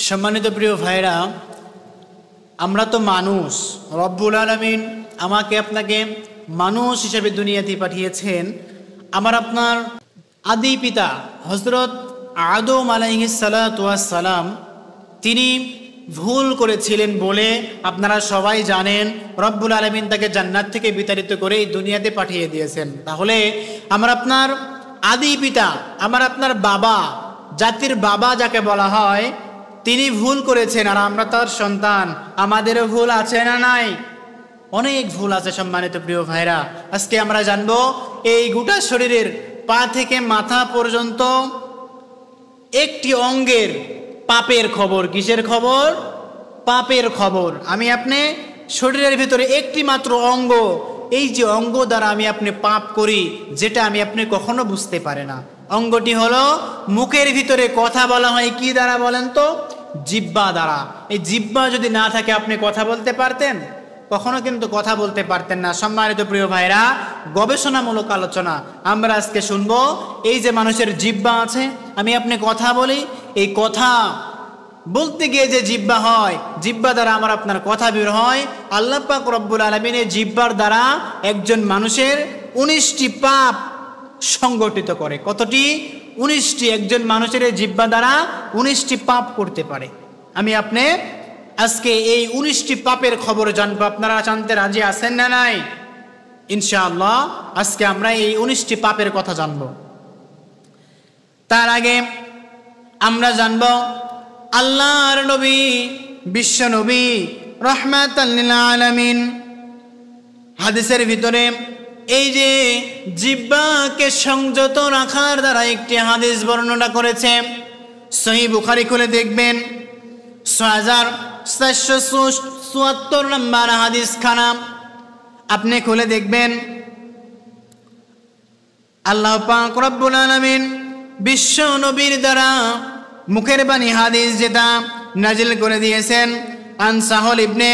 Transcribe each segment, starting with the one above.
সম্মানিত প্রিয় ভাইরা, আমরা তো মানুষ। রব্বুল আলামিন আমাকে আপনাকে মানুষ হিসেবে দুনিয়াতে পাঠিয়েছেন। আমার আপনার আদি পিতা হযরত আদম আলাইহিস সালাতু ওয়াস সালাম তিনি ভুল করেছিলেন বলে আপনারা সবাই জানেন। রব্বুল আলামিন তাকে জান্নাত থেকে বিতাড়িত করে এই দুনিয়াতে পাঠিয়ে দিয়েছেন। তাহলে আমার আপনার আদি পিতা, আমার আপনার বাবা, জাতির বাবা যাকে বলা হয়, তিনি ভুল করেছেন আর আমরা তার সন্তান। আমাদেরও ভুল আছে না নাই? অনেক ভুল আছে। সম্মানিত প্রিয় ভাইরা, আজকে আমরা জানবো এই গোটা শরীরের পা থেকে মাথা পর্যন্ত একটি অঙ্গের পাপের খবর। কিসের খবর? পাপের খবর। আমি আপনি শরীরের ভিতরে একটি মাত্র অঙ্গ, এই যে অঙ্গ দ্বারা আমি আপনি পাপ করি, যেটা আমি আপনি কখনো বুঝতে পারে না। অঙ্গটি হলো মুখের ভিতরে কথা বলা হয় কি দ্বারা বলেন তো? জিহ্বা দ্বারা। এই জিহ্বা যদি না থাকে আপনি কথা বলতে পারতেন? কখনো কিন্তু কথা বলতে পারতেন না। সম্মানিত প্রিয় ভাইরা, গবেষণামূলক আলোচনা আমরা আজকে শুনবো। এই যে মানুষের জিহ্বা আছে, আমি আপনি কথা বলি, এই কথা বলতে গিয়ে যে জিহ্বা হয়, জিহ্বা দ্বারা আমার আপনার কথা বের হয়। আল্লাহ পাক রব্বুল আলামিন এই জিহ্বার দ্বারা একজন মানুষের 19টি পাপ সংগঠিত করে। কতটি? 19টি। একজন মানুষের এই জিহ্বা দ্বারা 19টি পাপ করতে পারে। আমি আপনি আজকে এই 19টি পাপের খবর জানবো। আপনারা জানতে রাজি আছেন না নাই? ইনশাআল্লাহ আজকে আমরা এই 19টি পাপের কথা জানবো। তার আগে আমরা জানবো আল্লাহর নবী, বিশ্ব নবী রাহমাতাল লিল আলামিন হাদিসের ভিতরে এই যে জিহ্বাকে সংযত রাখার দ্বারা একটি হাদিস বর্ণনা করেছে। সহিহ বুখারী খুলে দেখবেন 6474 নম্বর হাদিস খানা আপনি খুলে দেখবেন। আল্লাহ পাক রব্বুল আলামিন বিশ্ব নবীর দ্বারা মুখের বাণী হাদিস যেটা নাজিল করে দিয়েছেন। আন সাহল ইবনে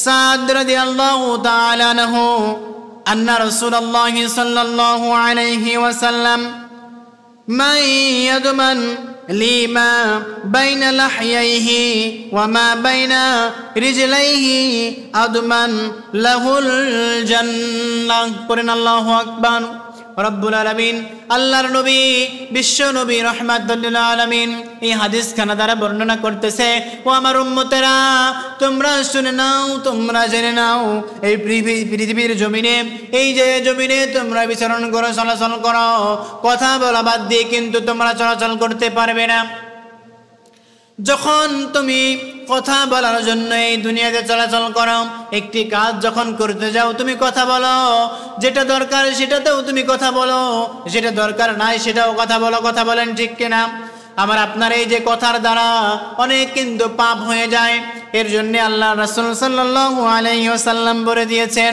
সাদ রাদিয়াল্লাহু তাআলা আনহু আন্না রাসূলুল্লাহ সাল্লাল্লাহু আলাইহি ওয়াসাল্লাম মান ইয়াদমান লিমা বাইনা লাহইহি ওয়া মা বাইনা রিজলাইহি আদমান লাহুল জান্নাহ। পড়েন আল্লাহু আকবার। রব্বুল আলামিন আল্লাহর নবী, বিশ্ব নবী রাহমাতুল লিল আলামিন এই হাদিস খানা দ্বারা বর্ণনা করতেছে, ও আমার উম্মতেরা, তোমরা শুনে নাও, তোমরা জেনে নাও, এই পৃথিবীর জমিনে, এই যে জমিনে তোমরা বিচরণ করো, চলাচল করো, কথা বলা বাদ দিয়ে কিন্তু তোমরা চলাচল করতে পারবে না। যখন তুমি কথা বলার জন্য এই দুনিয়াতে চলাচল করো, একটি কাজ যখন করতে যাও তুমি কথা বলো, যেটা দরকার সেটাতেও তুমি কথা বলো, যেটা দরকার নাই সেটাও কথা বলো। কথা বলেন ঠিক কিনা? আমার আপনার এই যে কথার দ্বারা অনেক কিন্তু পাপ হয়ে যায়। এর জন্য আল্লাহ রাসূল সাল্লাল্লাহু আলাইহি ওয়াসাল্লাম বলে দিয়েছেন,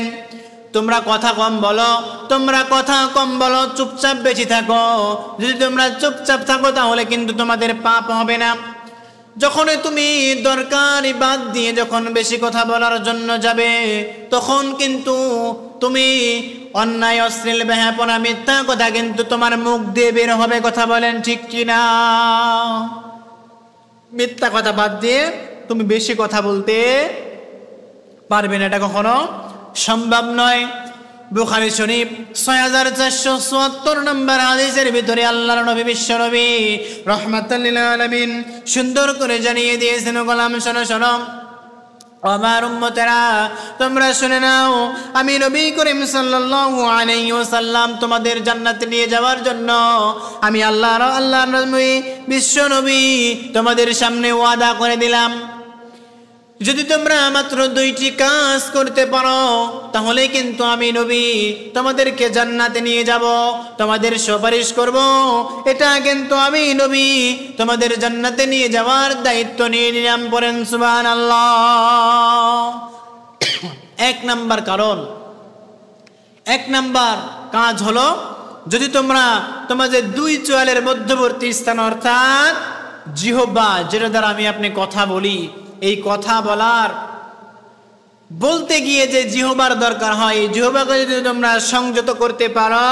তোমরা কথা কম বলো, তোমরা কথা কম বলো, চুপচাপ বেশি থাকো। যদি তোমরা চুপচাপ থাকো তাহলে কিন্তু তোমাদের পাপ হবে না। যখন তুমি দরকারি বাদ দিয়ে যখন বেশি কথা বলার জন্য যাবে, তখন কিন্তু তুমি অন্যায়, অশ্লীল, বেহাপনা, মিথ্যা কথা কিন্তু তোমার মুখ দিয়ে বের হবে। কথা বলেন ঠিক কিনা? মিথ্যা কথা বাদ দিয়ে তুমি বেশি কথা বলতে পারবে না, এটা কখনো সম্ভব নয়। বুখারী শরীফ 6474 নম্বর হাদিসের ভিতরে আল্লাহর নবী, বিশ্ব নবী রাহমাতুল লিল আলামিন সুন্দর করে জানিয়ে দিয়েছেন, গোলাম শোনো শোনো, আমার উম্মতেরা তোমরা শুনে নাও, আমি নবী করিম সাল্লাল্লাহু আলাইহি ওয়াসাল্লাম তোমাদের জান্নাতে নিয়ে যাওয়ার জন্য আমি আল্লাহর নবী, বিশ্ব নবী তোমাদের সামনে ওয়াদা করে দিলাম। যদি তোমরা মাত্র 2টি কাজ করতে পারো তাহলে কিন্তু আমি নবী তোমাদেরকে জান্নাতে নিয়ে যাব, তোমাদের সুপারিশ করব। এটা কিন্তু আমি নবী তোমাদের জান্নাতে নিয়ে যাওয়ার দায়িত্ব নিয়ে নিলাম। পড়েন সুবহানাল্লাহ। 1 নাম্বার কারণ, 1 নাম্বার কাজ হলো, যদি তোমরা তোমাদের 2 চোয়ালের মধ্যবর্তী স্থান অর্থাৎ জিহ্বা, যেটা দ্বারা আমি আপনি কথা বলি, এই কথা বলতে গিয়ে যে জিহ্বার দরকার হয়, এই জিহ্বাকে যদি তোমরা সংযত করতে পারো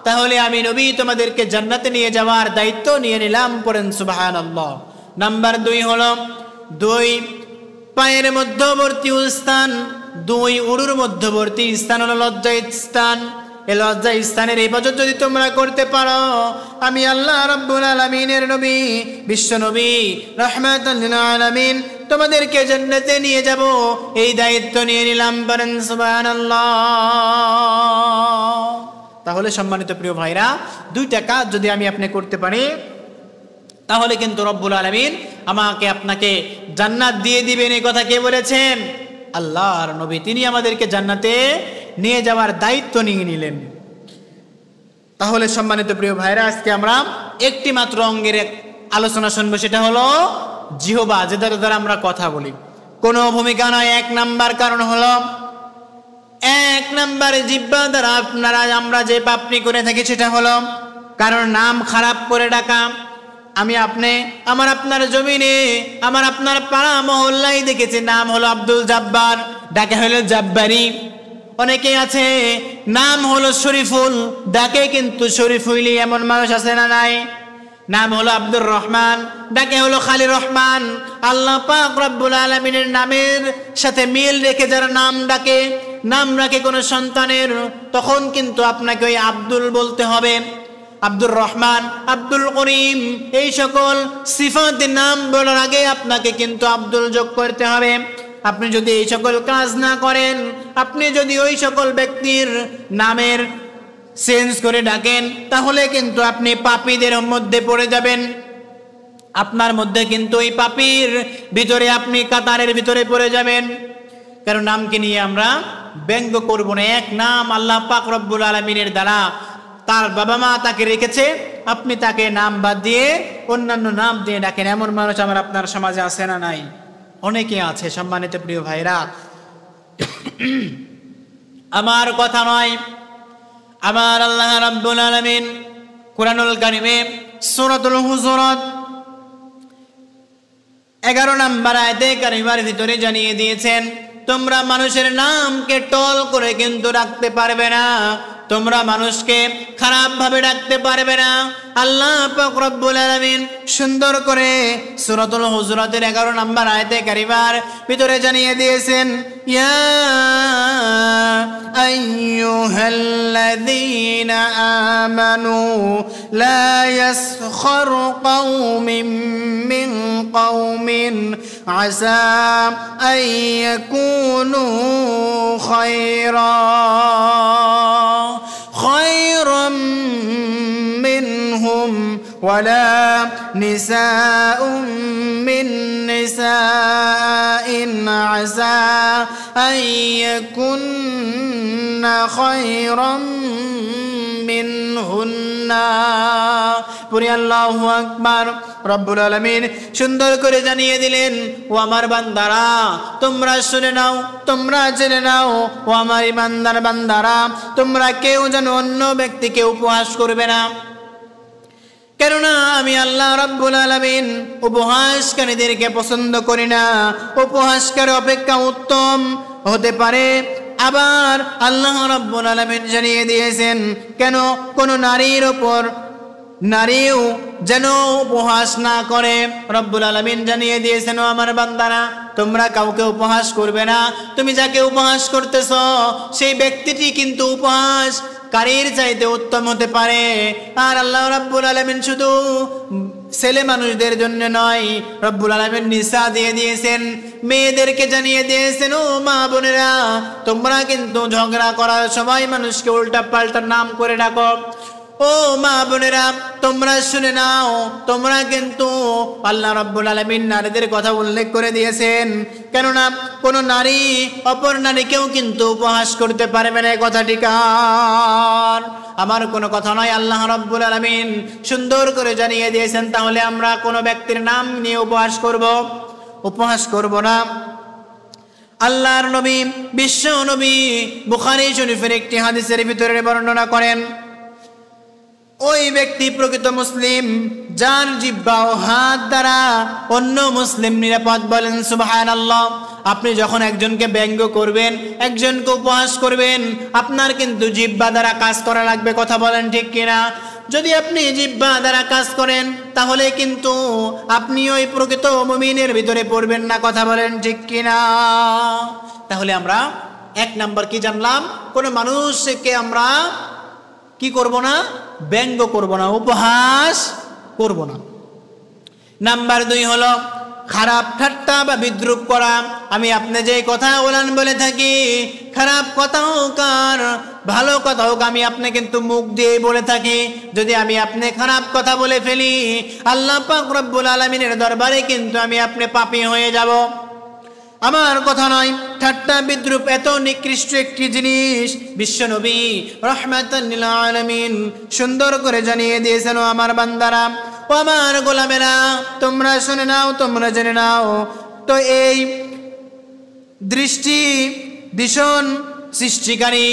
তাহলে আমি নবী তোমাদেরকে জান্নাতে নিয়ে যাওয়ার দায়িত্ব নিয়ে নিলাম। পড়েন সুবহানাল্লাহ। নাম্বার 2 হলো 2 পায়ের মধ্যবর্তী স্থান, 2 উরুর মধ্যবর্তী স্থান হলো লজ্জা স্থান। এই লজ্জা স্থানের ইবাদত যদি তোমরা করতে পারো, আমি আল্লাহ রাব্বুল আলামিনের নবী, বিশ্ব নবী রাহমাতাল লিল আলামিন তোমাদেরকে জান্নাতে নিয়ে যাব, এই দায়িত্ব নিয়ে নিলাম। বলেন সুবহানাল্লাহ। তাহলে সম্মানিত প্রিয় ভাইরা, 2টা কাজ যদি আমি আপনি করতে পারি, তাহলে কিন্তু রব্বুল আলামিন আমাকে আপনাকে জান্নাত দিয়ে দিবেন। এই কথা কে বলেছেন? আল্লাহর নবী। তিনি আমাদেরকে জান্নাতে নিয়ে যাওয়ার দায়িত্ব নিয়ে নিলেন। তাহলে সম্মানিত প্রিয় ভাইরা, আজকে আমরা একটি মাত্র অঙ্গের আলোচনা শুনবো, সেটা হলো জিহ্বা, যেটার দ্বারা আমরা কথা বলি। কোনো ভূমিকা নয়। 1 নাম্বার কারণ হলো, 1 নাম্বারে জিহ্বা দ্বারা আমরা যে পাপটি করে থাকি সেটা হলো কারণ নাম খারাপ করে ডাকা। আমি আপনি আমার আপনার জমিনে, আমার আপনার পাড়া মহল্লায় দেখেছি নাম হলো আব্দুল জব্বার, ডাকে হলো জব্বারি। অনেকে আছে নাম হলো শরীফুল, ডাকে কিন্তু শরীফুলি। এমন মানুষ আছে না নাই? নাম হলো আব্দুর রহমান, ডাকে হলো খালি রহমান। আল্লাহ পাক রব্বুল আলামিনের নামের সাথে মিল রেখে যারা নাম ডাকে, নাম রাখে কোনো সন্তানের, তখন কিন্তু আপনাকে ওই আব্দুল বলতে হবে। আব্দুর রহমান, আব্দুল করিম, এই সকল সিফাতের নাম বলার আগে আপনাকে কিন্তু আব্দুল যোগ করতে হবে। আপনি যদি এই সকল কাজ না করেন, আপনি যদি ওই সকল ব্যক্তির নামের চেঞ্জ করে ডাকেন, তাহলে কিন্তু আপনি পাপীদের মধ্যে পড়ে যাবেন। আপনার মধ্যে কিন্তু ওই পাপীর ভিতরে, আপনি কাতারের ভিতরে পড়ে যাবেন। কারণ নামকে নিয়ে আমরা ব্যঙ্গ করব না। 1 নাম আল্লাহ পাক রব্বুল আলামিনের দ্বারা তার বাবা মা তাকে রেখেছে, আপনি তাকে নাম বাদ দিয়ে অন্যান্য নাম দিয়ে ডাকেন। এমন মানুষ আমার আপনার সমাজে আছে না নাই? অনেকে আছে। সম্মানিত প্রিয় ভাইরা, আমার কথা নয়, আমার আল্লাহ রাব্বুল আলামিন কুরআনুল কারীমে সূরাতুল হুজুরাত 11 নম্বর আয়াতে কারিমার ভিতরে জানিয়ে দিয়েছেন, তোমরা মানুষের নামকে টল করে কিন্তু রাখতে পারবে না, তোমরা মানুষকে খারাপ ভাবে ডাকতে পারবে না। আল্লাহ পাক রব্বুল আলামিন সুন্দর করে সূরাতুল হুজুরাতের 11 নম্বর আয়াতে কারিমার ভিতরে জানিয়ে দিয়েছেন, ইয়া আইয়ুহাল্লাযীনা আমানু লা ইয়াসখার কওমিন মিন কওমিন আসা আন ইয়াকুনু খায়রাম মিনহুম ওয়ালা নিসাউম মিন নিসাইন আসা আন ইয়াকুন্না খায়রাম মিনহুন্না। পুরি আল্লাহু আকবার। রব্বুল আলামিন সুন্দর করে জানিয়ে দিলেন, ও আমার বান্দারা, তোমরা শুনে নাও, তোমরা জেনে নাও, ও আমার ইমানদার বান্দারা, তোমরা কেউ যেন অন্য ব্যক্তিকে উপহাস করবে না। কেননা আমি আল্লাহ রাব্বুল আলামিন উপহাসকারীদেরকে পছন্দ করি না। উপহাসকারী অপেক্ষা উত্তম হতে পারে। আবার আল্লাহ রাব্বুল আলামিন জানিয়ে দিয়েছেন, কেন কোন নারীর ওপর নারীও যেন উপহাস না করে। রব্বুল আলামিন জানিয়ে দিয়েছেন, ও আমার বান্দারা, তোমরা কাউকে উপহাস করবে না। তুমি যাকে উপহাস করতেছ সেই ব্যক্তিটি কিন্তু উপহাস কারীর চাইতে উত্তম হতে পারে। আর আল্লাহ রাব্বুল আলামিন শুধু ছেলে মানুষদের জন্য নয়, রব্বুল আলামিন নিসা দিয়ে দিয়েছেন, মেয়েদেরকে জানিয়ে দিয়েছেন, ও মা বোনেরা, তোমরা কিন্তু ঝগড়া করার সময় মানুষকে উল্টা পাল্টা নাম করে ডাকো। ও মা বোনেরা, তোমরা শুনে নাও, তোমরা কিন্তু আল্লাহ রাব্বুল আলামিন নারীদের কথা উল্লেখ করে দিয়েছেন। কেননা কোন নারী অপর নারীকেও কিন্তু উপহাস করতে পারবে না। কথাটি কার? আমার কোনো কথা নয়, আল্লাহ রাব্বুল আলামিন সুন্দর করে জানিয়ে দিয়েছেন। তাহলে আমরা কোনো ব্যক্তির নাম নিয়ে উপহাস করব না। আল্লাহর নবী, বিশ্ব নবী বুখারী শরীফের একটি হাদিসের ভিতরে বর্ণনা করেন, ওই ব্যক্তি প্রকৃত মুসলিম যার জিহ্বা ও হাত দ্বারা অন্য মুসলিম নিরাপদ। বলেন সুবহানাল্লাহ। আপনি যখন একজনকে ব্যঙ্গ করবেন, একজনকে উপহাস করবেন, আপনার কিন্তু জিহ্বা দ্বারা কাজ করা লাগবে। কথা বলেন ঠিক কিনা? যদি আপনি জিহ্বা দ্বারা কাজ করেন তাহলে কিন্তু আপনি ওই প্রকৃত মুমিনের ভিতরে পড়বেন না। কথা বলেন ঠিক কিনা? তাহলে আমরা এক নাম্বার কি জানলাম? কোনো মানুষকে আমরা কি করব না? ব্যঙ্গ করব না, উপহাস করব না। নাম্বার 2 হলো খারাপ ঠাট্টা বা বিদ্রুপ করা। আমি আপনি যে কথা বলে থাকি, খারাপ কথা হোক আর ভালো কথা হোক, আমি আপনি কিন্তু মুখ দিয়ে বলে থাকি। যদি আমি আপনি খারাপ কথা বলে ফেলি, আল্লাহ পাক রব্বুল আলামিনের দরবারে কিন্তু আমি আপনি পাপী হয়ে যাব। আমার কথা নয়, ঠাট্টা বিদ্রুপ এত নিকৃষ্ট একটি জিনিস বিশ্বনবী রাহমাতাল লিল আলামিন সুন্দর করে জানিয়ে দিয়েছেন। আমার বান্দারা ও আমার গোলামেরা, তোমরা শুনে নাও, তোমরা জেনে নাও। তো এই দৃষ্টি দূষণ সৃষ্টিকারী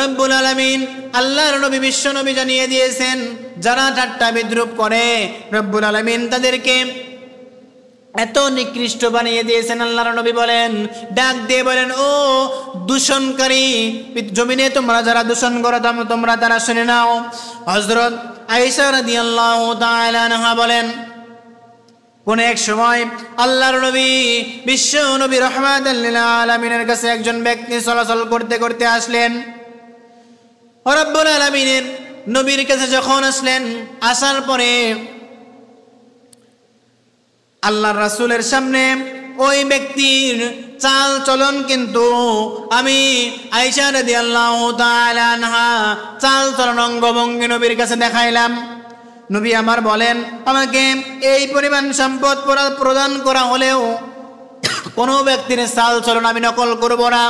রব্বুল আলামিন আল্লাহর নবী বিশ্বনবী জানিয়ে দিয়েছেন, যারা ঠাট্টা বিদ্রুপ করে রব্বুল আলামিন তাদেরকে এত নিকৃষ্ট বানিয়ে দিয়েছেন। আল্লাহর নবী বলেন, ডাক দিয়ে বলেন, ও দূষণকারী জমিনে তোমরা যারা দূষণ করো তোমরা তারা শুনে নাও। হযরত আয়েশা রাদিয়াল্লাহু তাআলা আনহা বলেন, কোন এক সময় আল্লাহর নবী বিশ্ব নবী রাহমাতাল লিল আলামিনের কাছে একজন ব্যক্তি চলাচল করতে করতে আসলেন। রব্বুল আলামিনের নবীর কাছে যখন আসলেন, আসার পরে আল্লাহর রাসূলের সামনে ওই ব্যক্তির চাল চলন কিন্তু আমি আয়েশা রাদিয়াল্লাহু তাআলা আনহা চাল চলন অঙ্গভঙ্গি নবীর কাছে দেখাইলাম। নবী আমার বলেন, আমাকে এই পরিমাণ সম্পদ প্রদান করা হলেও কোনো ব্যক্তির চাল চলন আমি নকল করব না।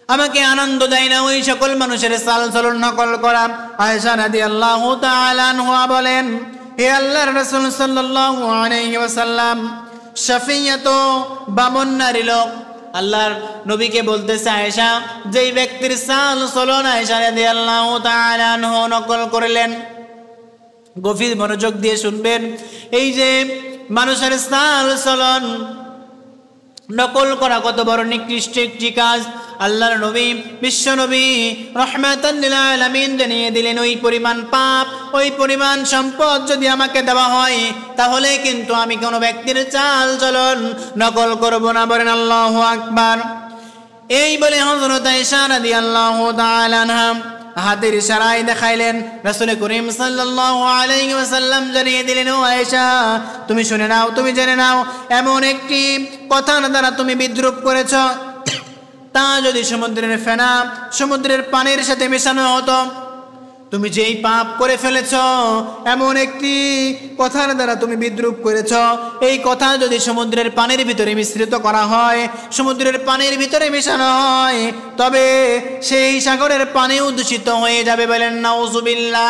আমাকে আনন্দ দেয় না ওই সকল মানুষের চাল চলন নকল করা। আয়েশা রাদিয়াল্লাহু তাআলা আনহা বলেন, হে আল্লাহর রাসূল সাল্লাল্লাহু আলাইহি ওয়াসাল্লাম, শাফিয়া তো বামন নারী লোক। আল্লাহর নবীকে বলতেছে আয়েশা, যেই ব্যক্তির চাল চলন আয়েশা রাদিয়াল্লাহু তাআলা আনহা নকল করলেন। গভীর মনোযোগ দিয়ে শুনবেন, এই যে মানুষের চাল চলন নকল করা কত বড় নিকৃষ্ট একটি কাজ। আল্লাহর নবী বিশ্ব নবী রাহমাতাল লিল আলামিন জানিয়ে দিলেন, ওই পরিমাণ পাপ, ওই পরিমাণ সম্পদ যদি আমাকে দেওয়া হয় তাহলে কিন্তু আমি কোনো ব্যক্তির চাল চলন নকল করব না। বলেন আল্লাহু আকবার। এই বলে হযরত আয়েশা রাদিয়াল্লাহু তাআলা আনহা হাতের ইশারায় দেখাইলেন। রাসূল করিম সাল্লাল্লাহু আলাইহি ওয়াসাল্লাম জানিয়ে দিলেন, ও আয়েশা, তুমি শুনে নাও, তুমি জেনে নাও, এমন একটি কথার দ্বারা তুমি বিদ্রুপ করেছ, তা যদি সমুদ্রের ফেনা সমুদ্রের পানির সাথে মেশানো হতো, তুমি যেই পাপ করে ফেলেছ, এমন একটি কথার দ্বারা তুমি বিদ্রুপ করেছ, এই কথা যদি সমুদ্রের পানির ভিতরে মিশ্রিত করা হয়, সমুদ্রের পানির ভিতরে মেশানো হয়, তবে সেই সাগরের পানিও দূষিত হয়ে যাবে। বলেন নাউযুবিল্লাহ।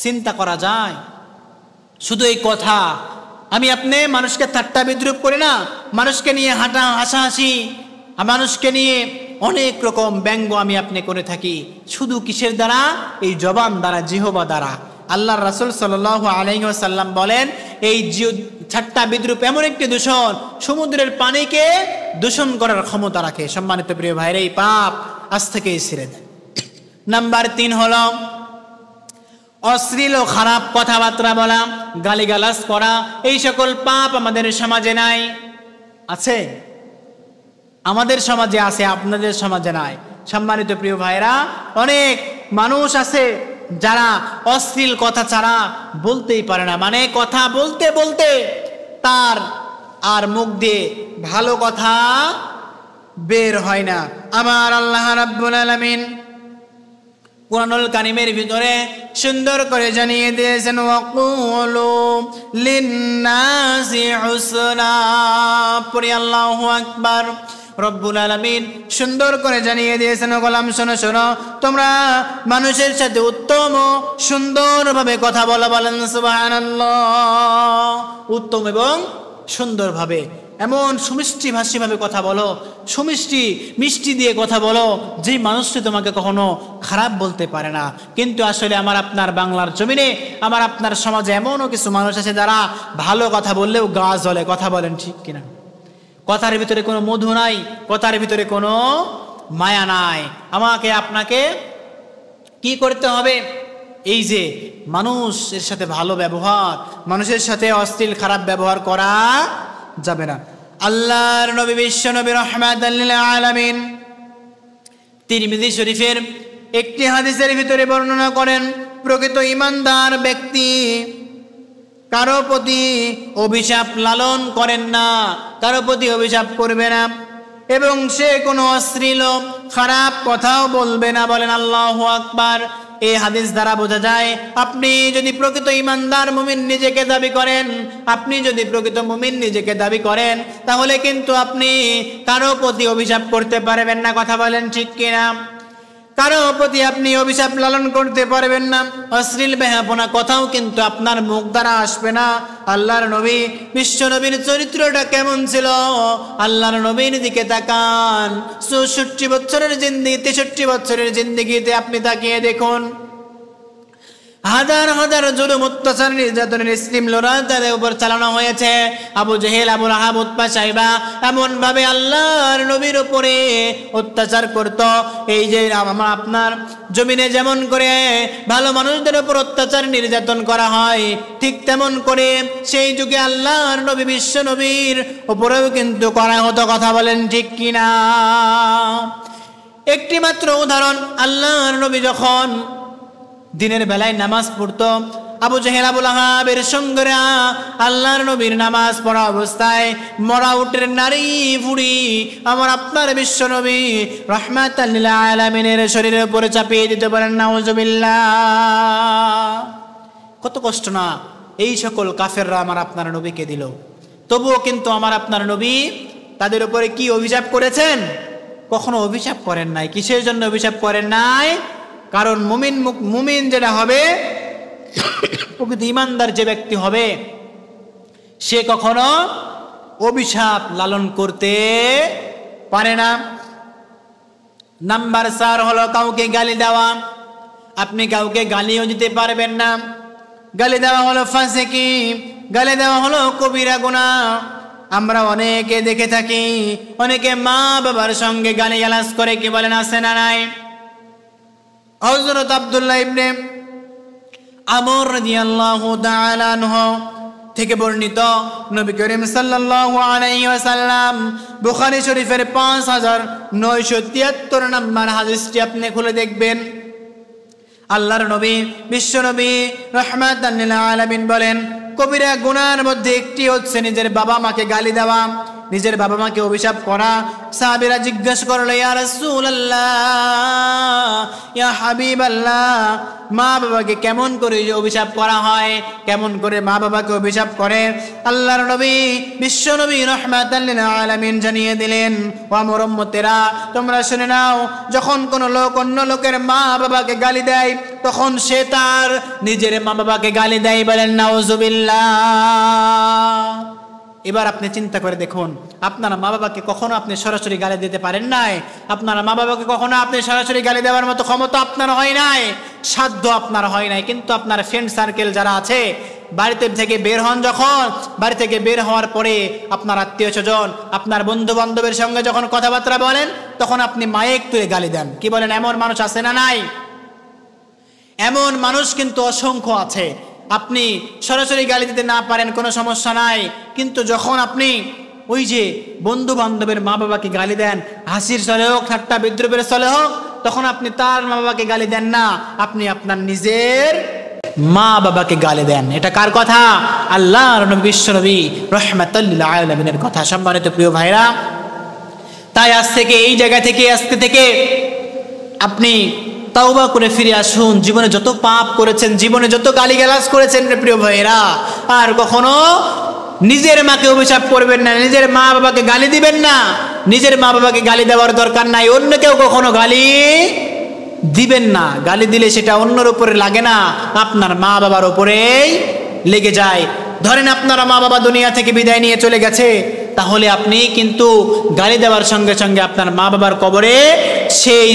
চিন্তা করা যায়? শুধু এই কথা, আমি আপনি মানুষকে ঠাট্টা বিদ্রুপ করি না, মানুষকে নিয়ে হাসাহাসি, মানুষকে নিয়ে অনেক রকম ব্যঙ্গ আমি আপনি করে থাকি। শুধু কিসের দ্বারা? এই জবান দ্বারা, জিহবা দ্বারা। আল্লাহর রাসূল সাল্লাল্লাহু আলাইহি ওয়াসাল্লাম বলেন, এই ঠাট্টা বিদ্রুপ এমন একটি দূষণ, সমুদ্রের পানিকে দূষণ করার ক্ষমতা রাখে। সম্মানিত প্রিয় ভাইরা, এই পাপ আজ থেকেই ছেড়ে দেন। নাম্বার 3 হলো অশ্লীল ও খারাপ কথাবার্তা বলা, গালিগালাজ করা। এই সকল পাপ আমাদের সমাজে নাই? আছে? আমাদের সমাজে আছে, আপনাদের সমাজে নাই। সম্মানিত প্রিয় ভাইরা, অনেক মানুষ আছে যারা অশ্লীল কথা ছাড়া বলতেই পারে না। মানে কথা বলতে বলতে তার আর মুখ দিয়ে ভালো কথা বের হয় না। আমার আল্লাহ রাব্বুল আলামিন কুরআনুল কারীমের ভিতরে সুন্দর করে জানিয়ে দিয়েছেন, ওয়াকুলু লিন্নাসি হুসনা। পড়ি আল্লাহু আকবার। রব্বুল আলামিন সুন্দর করে জানিয়ে দিয়েছেন, গোলাম শোনো শোনো, তোমরা মানুষের সাথে উত্তম ও সুন্দরভাবে কথা বলো। বলেন সুবহানাল্লাহ। উত্তম এবং সুন্দরভাবে, এমন সুমিষ্টি ভাষীভাবে কথা বলো, মিষ্টি দিয়ে কথা বলো, যে মানুষটি তোমাকে কখনো খারাপ বলতে পারে না। কিন্তু আসলে আমার আপনার বাংলার জমিনে, আমার আপনার সমাজে এমনও কিছু মানুষ আছে যারা ভালো কথা বললেও গা জ্বলে। কথা বলেন ঠিক কিনা? কথার ভিতরে কোনো মধু নাই, কথার ভিতরে কোনো মায়া নাই। আমাকে আপনাকে কি করতে হবে? এই যে মানুষের সাথে ভালো ব্যবহার, মানুষের সাথে অশ্লীল খারাপ ব্যবহার করা যাবে না। আল্লাহর নবী বিশ্ব নবী রাহমাতাল লিল আলামিন তিরমিজি শরীফের একটি হাদিসের ভিতরে বর্ণনা করেন, প্রকৃত ঈমানদার ব্যক্তি কারো প্রতি অভিশাপ লালন করেন না, কারো প্রতি অভিশাপ করবে না, এবং সে কোনো অশ্লীল খারাপ কথাও বলবে না। বলেন আল্লাহু আকবার। এই হাদিস দ্বারা বোঝা যায়, আপনি যদি প্রকৃত ঈমানদার মুমিন নিজেকে দাবি করেন, আপনি যদি প্রকৃত মুমিন নিজেকে দাবি করেন, তাহলে কিন্তু আপনি কারো প্রতি অভিশাপ করতে পারবেন না। কথা বলেন ঠিক কিনা? কারো প্রতি আপনি অভিশাপ লালন করতে পারবেন না, অশ্লীল বেহাপনা কথাও কিন্তু আপনার মুখ দ্বারা আসবে না। আল্লাহর নবী বিশ্ব নবীর চরিত্রটা কেমন ছিল? আল্লাহর নবীর দিকে তাকান, 64 বছরের জিন্দেগি, 63 বছরের জিন্দেগিতে আপনি তাকিয়ে দেখুন, হাজার হাজার জুলুম, অত্যাচার, নির্যাতনের স্টিম লোরা তাদের উপর চালানো হয়েছে। আবু জেহেল, আবু লাহাব, উতবা, সাইবা এমন ভাবে আল্লাহর নবীর উপরে অত্যাচার করত। এই যে আপনার জমিনে যেমন করে ভালো মানুষদের উপর অত্যাচার নির্যাতন করা হয়, ঠিক তেমন করে সেই যুগে আল্লাহর নবী বিশ্ব নবীর উপরেও কিন্তু করা হতো। কথা বলেন ঠিক কিনা? একটি মাত্র উদাহরণ, আল্লাহর নবী যখন দিনের বেলায় নামাজ পড়তো, আবু জেহেল, আবু লাহাবের সঙ্গে আল্লাহর নবীর নামাজ পড়া অবস্থায় মরা উটের নারী ফুড়ি আমার আপনার বিশ্ব নবী রাহমাতাল লিল আলামিনের শরীরের উপরে চাপিয়ে দিতে পারেন। নাউজুবিল্লাহ। কত কষ্ট না এই সকল কাফেররা আমার আপনার নবীকে দিল, তবুও কিন্তু আমার আপনার নবী তাদের উপরে কি অভিশাপ করেছেন? কখনো অভিশাপ করেন নাই। কিসের জন্য অভিশাপ করেন নাই? কারণ মুমিন যেটা হবে, প্রকৃত ঈমানদার যে ব্যক্তি হবে, সে কখনো অভিশাপ লালন করতে পারে না। নাম্বার 4 হলো কাউকে গালি দেওয়া। আপনি কাউকে গালিও দিতে পারবেন না। গালি দেওয়া হলো ফাসিকি, গালি দেওয়া হলো কবিরা গুনাহ। আমরা অনেকে দেখে থাকি, অনেকে মা বাবার সঙ্গে গালিগালাজ করে, কি বলেন আছে না নাই? হযরত আব্দুল্লাহ ইবনে আমর রাদিয়াল্লাহু তাআলা আনহু থেকে বর্ণিত, নবী করিম সাল্লাল্লাহু আলাইহি ওয়াসাল্লাম বুখারী শরীফের 5973 নম্বর হাদিসটি আপনি খুলে দেখবেন। আল্লাহর নবী বিশ্ব নবী রাহমাতাল লিল আলামিন বলেন, কবিরা গুনাহের মধ্যে একটি হচ্ছে নিজের বাবা মাকে গালি দেওয়া, নিজের বাবা মাকে অভিশাপ করা। সাহাবীরা জিজ্ঞাসা করলো, ইয়া রাসূলুল্লাহ, ইয়া হাবিবাল্লাহ, মা বাবাকে কেমন করে অভিশাপ করা হয়? কেমন করে মা বাবাকে অভিশাপ করে? আল্লাহর নবী বিশ্ব নবী রাহমাতাল লিল আলামিন জানিয়ে দিলেন, ও আমার উম্মতেরা, তোমরা শুনে নাও, যখন কোনো লোক অন্য লোকের মা বাবাকে গালি দেয়, তখন সে তার নিজের মা বাবাকে গালি দেয়। বলেন নাউজুবিল্লাহ। এবার আপনি চিন্তা করে দেখুন, আপনার মা বাবাকে কখনো আপনি সরাসরি গালি দিতে পারেন নাই? আপনার মা বাবাকে কখনো আপনি সরাসরি গালি দেওয়ার মতো ক্ষমতা আপনার হয় নাই, সাধ্য আপনার হয় নাই। কিন্তু আপনার ফ্রেন্ড সার্কেল যারা আছে, বাড়িতে থেকে বের হন, যখন বাড়ি থেকে বের হওয়ার পরে আপনার আত্মীয় স্বজন, আপনার বন্ধু বান্ধবের সঙ্গে যখন কথাবার্তা বলেন, তখন আপনি মাইক তুলে গালি দেন। কি বলেন? এমন মানুষ আছে না নাই? এমন মানুষ কিন্তু অসংখ্য আছে। আপনি সরাসরি গালি দিতে না পারেন, কোনো সমস্যা নাই, কিন্তু যখন আপনি ওই যে বন্ধু বান্ধবের মা বাবাকে গালি দেন, হাসির ছলে হোক, ঠাট্টা বিদ্রুপের ছলে হোক, তখন আপনি তার মা বাবাকে গালি দেন না, আপনি আপনার নিজের মা বাবাকে গালি দেন। এটা কার কথা? আল্লাহর নবী বিশ্ব নবী রাহমাতাল লিল আলামিনের কথা। সম্মানিত প্রিয় ভাইরা, তাই আজ থেকে, এই জায়গা থেকে, আজকে থেকে আপনি তাওবা করে ফিরে আসুন। জীবনে যত পাপ করেছেন, জীবনে যত গালিগালাজ করেছেন রে প্রিয় ভাইরা, আর কখনো নিজের মাকে অভিশাপ করবেন না, নিজের মা বাবাকে গালি দিবেন না। নিজের মা বাবাকে গালি দেওয়ার দরকার নাই, অন্য কেউ কখনো গালি দিবেন না। গালি দিলে সেটা অন্যর উপরে লাগে না, আপনার মা বাবার উপরেই লেগে যায়। ধরেন আপনার মা বাবা দুনিয়া থেকে বিদায় নিয়ে চলে গেছে, তাহলে আপনি কিন্তু গালি দেওয়ার সঙ্গে সঙ্গে আপনার মা বাবার কবরে সেই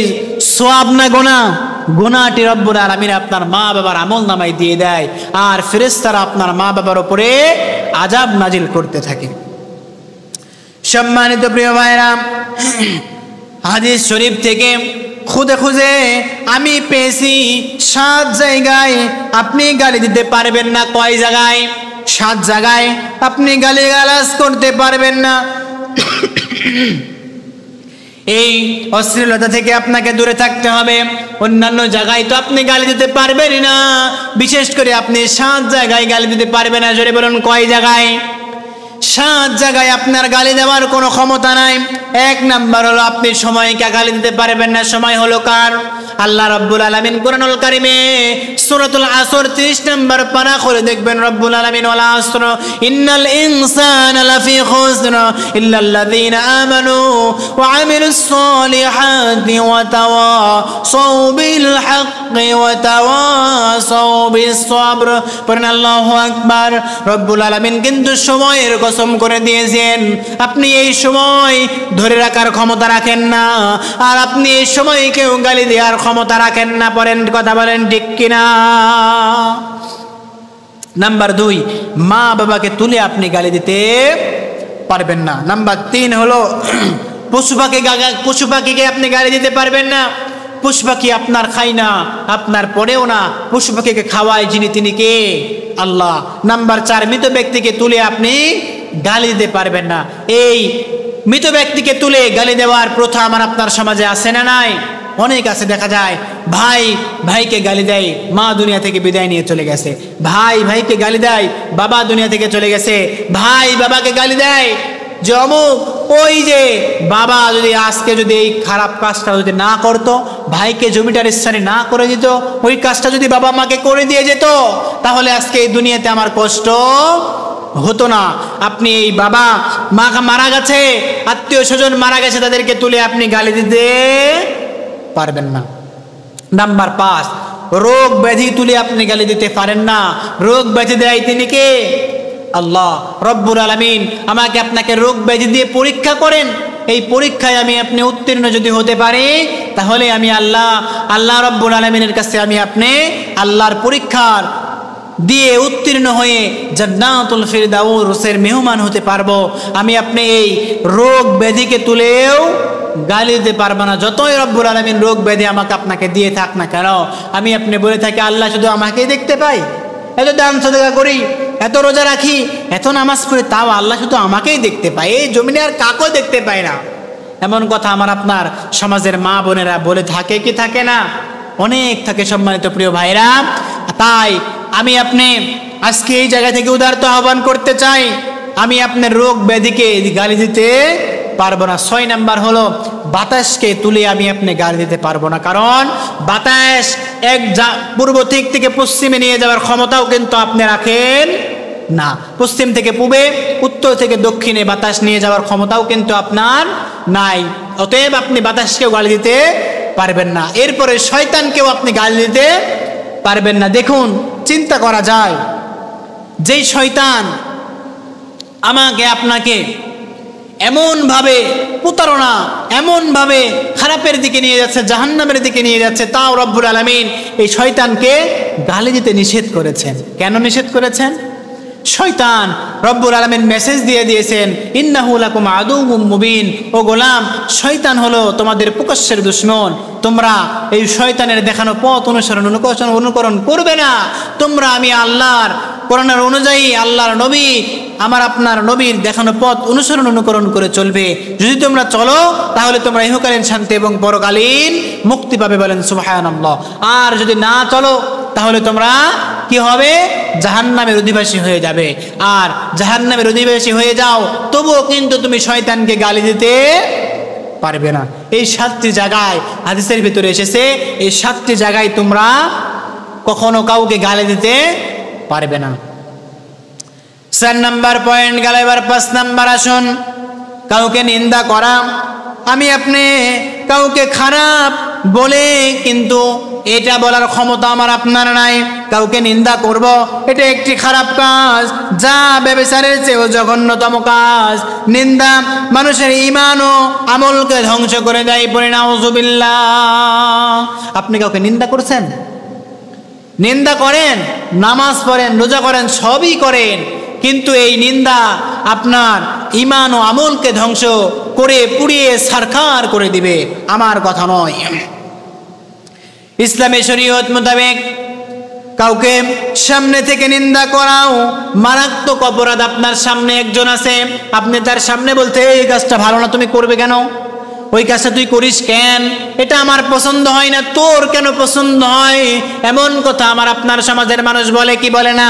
সওয়াব না গুনাহ, গুনাহটি রব্বুল আলামিন আপনার মা বাবার আমলনামায় দিয়ে দেয়, আর ফেরেশতারা আপনার মা বাবার উপরে আযাব নাজিল করতে থাকে। সম্মানিত প্রিয় ভাইরা, হাদিস শরীফ থেকে খুদে খুঁজে আমি পেয়েছি 7 জায়গায় আপনি গালি দিতে পারবেন না। কয় জায়গায়? 7 জায়গায় আপনি গালিগালাজ করতে পারবেন না। এই অশ্লীলতা থেকে আপনাকে দূরে থাকতে হবে। অন্যান্য জায়গায় তো আপনি গালি দিতে পারবেনই না, বিশেষ করে আপনি 7 জায়গায় গালি দিতে পারবেন না। জোরে বলুন কয় জায়গায়? 7 জায়গায় আপনার গালি দেওয়ার কোনো ক্ষমতা নাই। 1 নাম্বার হলো আপনি সময়কে গালি দিতে পারবেন না। সময় হলো কার? আল্লাহ রাব্বুল আলামিন কোরআনুল কারীমে সূরাতুল আসর 30 নম্বর পারা খুলে দেখবেন রাব্বুল আলামিন ওয়াল আসর ইন্নাল ইনসানা লাফি খুসর ইল্লাল্লাযীনা আমানু ওয়া আমিলুস সলিহাতি ওয়া তাওয়াসাউ বিল হাক্কি ওয়া তাওয়াসাউ বিস সাবর। পড়েন আল্লাহু আকবার। রাব্বুল আলামিন কিন্তু সময়ের কসম করে দিয়েছেন, আপনি এই সময় ধরে রাখার ক্ষমতা রাখেন না, আর আপনি এই সময়কেও গালি দেওয়ার ক্ষমতা রাখেন না। পড়েন, কথা বলেন ঠিক কিনা? নাম্বার 2, মা বাবাকে তুলে আপনি গালি দিতে পারবেন না। নাম্বার 3 হলো পশু পাখিকে আপনি গালি দিতে পারবেন না। পশু পাখি আপনার খায় না, আপনার পড়েও না, পশু পাখিকে খাওয়ায় যিনি তিনি কে? আল্লাহ। নাম্বার 4, মৃত ব্যক্তিকে তুলে আপনি গালি দিতে পারবেন না। এই মৃত ব্যক্তিকে তুলে গালি দেওয়ার প্রথা আমার আপনার সমাজে আছে না নাই? অনেক আছে। দেখা যায় ভাই ভাইকে গালি দেয়, মা দুনিয়া থেকে বিদায় নিয়ে চলে গেছে। ভাই ভাইকে গালি দেয়, বাবা দুনিয়া থেকে চলে গেছে। ভাই বাবাকে গালি দেয় যে অমুক, ওই যে বাবা যদি আজকে যদি এই খারাপ কাজটা যদি না করতো, ভাইকে জমিটার স্থানে না করে দিত, ওই কাজটা যদি বাবা মাকে করে দিয়ে যেত, তাহলে আজকে এই দুনিয়াতে আমার কষ্ট হতো না। আপনি এই বাবা মা মারা গেছে, আত্মীয় স্বজন মারা গেছে, তাদেরকে তুলে আপনি গালি দিতে পারবেন না। নাম্বার 5, রোগ ব্যাধি তুলে আপনি গালি দিতে পারেন না। রোগ ব্যাধি দেয় তিনি কে? আল্লাহ রব্বুল আলামিন। আমাকে আপনাকে রোগ ব্যাধি দিয়ে পরীক্ষা করেন। এই পরীক্ষায় আমি আপনি উত্তীর্ণ যদি হতে পারি, তাহলে আমি আল্লাহ রব্বুল আলামিনের কাছে আমি আপনি আল্লাহর পরীক্ষার দিয়ে উত্তীর্ণ হয়ে জান্নাতুল ফিরদাউসের মেহমান হতে পারবো। আমি আপনি এই রোগ ব্যাধিকে তুলেও গালি দিতে পারবো না। যতই রব্বুল আলামিন রোগ ব্যাধি আমাকে আপনাকে দিয়ে থাক না কেন, আমি আপনি বলে থাকি আল্লাহ শুধু আমাকেই দেখতে পাই, এত দান সাদকা করি, এত রোজা রাখি, এত নামাজ পড়ি, তাও আল্লাহ শুধু আমাকেই দেখতে পায়, এই জমিনে আর কাকেও দেখতে পায় না। এমন কথা আমার আপনার সমাজের মা বোনেরা বলে থাকে কি থাকে না? অনেক থাকে সম্মানিত প্রিয় ভাইরা। তাই আমি আপনি আজকে এই জায়গা থেকে উদারতা আহ্বান করতে চাই, আমি আপনার রোগ ব্যাধিকে গালি দিতে পারবো না। 6 নাম্বার হলো বাতাসকে তুলে আমি আপনি গালি দিতে পারবো না। কারণ বাতাস পূর্ব দিক থেকে পশ্চিমে নিয়ে যাওয়ার ক্ষমতাও কিন্তু আপনি রাখেন না। পশ্চিম থেকে পূবে, উত্তর থেকে দক্ষিণে বাতাস নিয়ে যাওয়ার ক্ষমতাও কিন্তু আপনার নাই। অতএব আপনি বাতাসকেও গালি দিতে পারবেন না। এরপরে শয়তানকেও আপনি গালি দিতে পারবেন না। দেখুন, চিন্তা করা যায়, যেই শয়তান আমাকে আপনাকে এমনভাবে প্রতারণা, এমনভাবে খারাপের দিকে নিয়ে যাচ্ছে, জাহান্নামের দিকে নিয়ে যাচ্ছে, তাও রব্বুল আলামিন এই শয়তানকে গালি দিতে নিষেধ করেছেন। কেন নিষেধ করেছেন? শয়তান রব্বুল আলামিন মেসেজ দিয়ে দিয়েছেন, ইন্নাহু লাকুম আদুউম মুবিন। ও গোলাম, শয়তান হলো তোমাদের প্রকাশ্যের দুশমন। তোমরা এই শয়তানের দেখানো পথ অনুকরণ করবে না। তোমরা আমি আল্লাহর কোরআনের অনুযায়ী, আল্লাহর নবী আমার আপনার নবীর দেখানো পথ অনুকরণ করে চলবে। যদি তোমরা চলো, তাহলে তোমরা ইহকালীন শান্তি এবং পরকালীন মুক্তি পাবে। বলেন সুবহানাল্লাহ। আর যদি না চলো, তাহলে তোমরা কি হবে? জাহান্নামের অধিবাসী হয়ে যাবে। আর জাহান্নামের অধিবাসী হয়ে যাও, তবুও কিন্তু তুমি শয়তানকে গালি দিতে পারবে না। এই 7টি জায়গায় হাদিসের ভিতরে এসেছে, এই 7টি জায়গায় তোমরা কখনো কাউকে গালি দিতে পারবে না। 4 নাম্বার পয়েন্ট গেল। এবার 5 নাম্বার আসুন, কাউকে নিন্দা করা। আমি আপনি কাউকে খারাপ বলে কিন্তু এটা বলার ক্ষমতা আমার আপনার নাই। কাউকে নিন্দা করব, এটা একটি খারাপ কাজ, যা ব্যভিচারের চেয়েও জঘন্যতম কাজ। নিন্দা মানুষের ঈমান ও আমলকে ধ্বংস করে দেয়। পড়ে নাউযুবিল্লাহ। আপনি কাউকে নিন্দা করছেন, নিন্দা করেন, নামাজ পড়েন, রোজা করেন, সবই করেন, কিন্তু এই নিন্দা আপনার ঈমান ও আমলকে ধ্বংস করে পুড়িয়ে ছারখার করে দিবে। আমার কথা নয়। ইসলামী শরীয়ত মোতাবেক কাউকে সামনে থেকে নিন্দা করাও মারাত্মক অপরাধ। আপনার সামনে একজন আছে, আপনি তার সামনে বলতে এই কাজটা ভালো না, তুমি করবে কেন, ওই কাজটা তুই করিস কেন, এটা আমার পছন্দ হয় না, তোর কেন পছন্দ হয়, এমন কথা আমার আপনার সমাজের মানুষ বলে কি বলে না?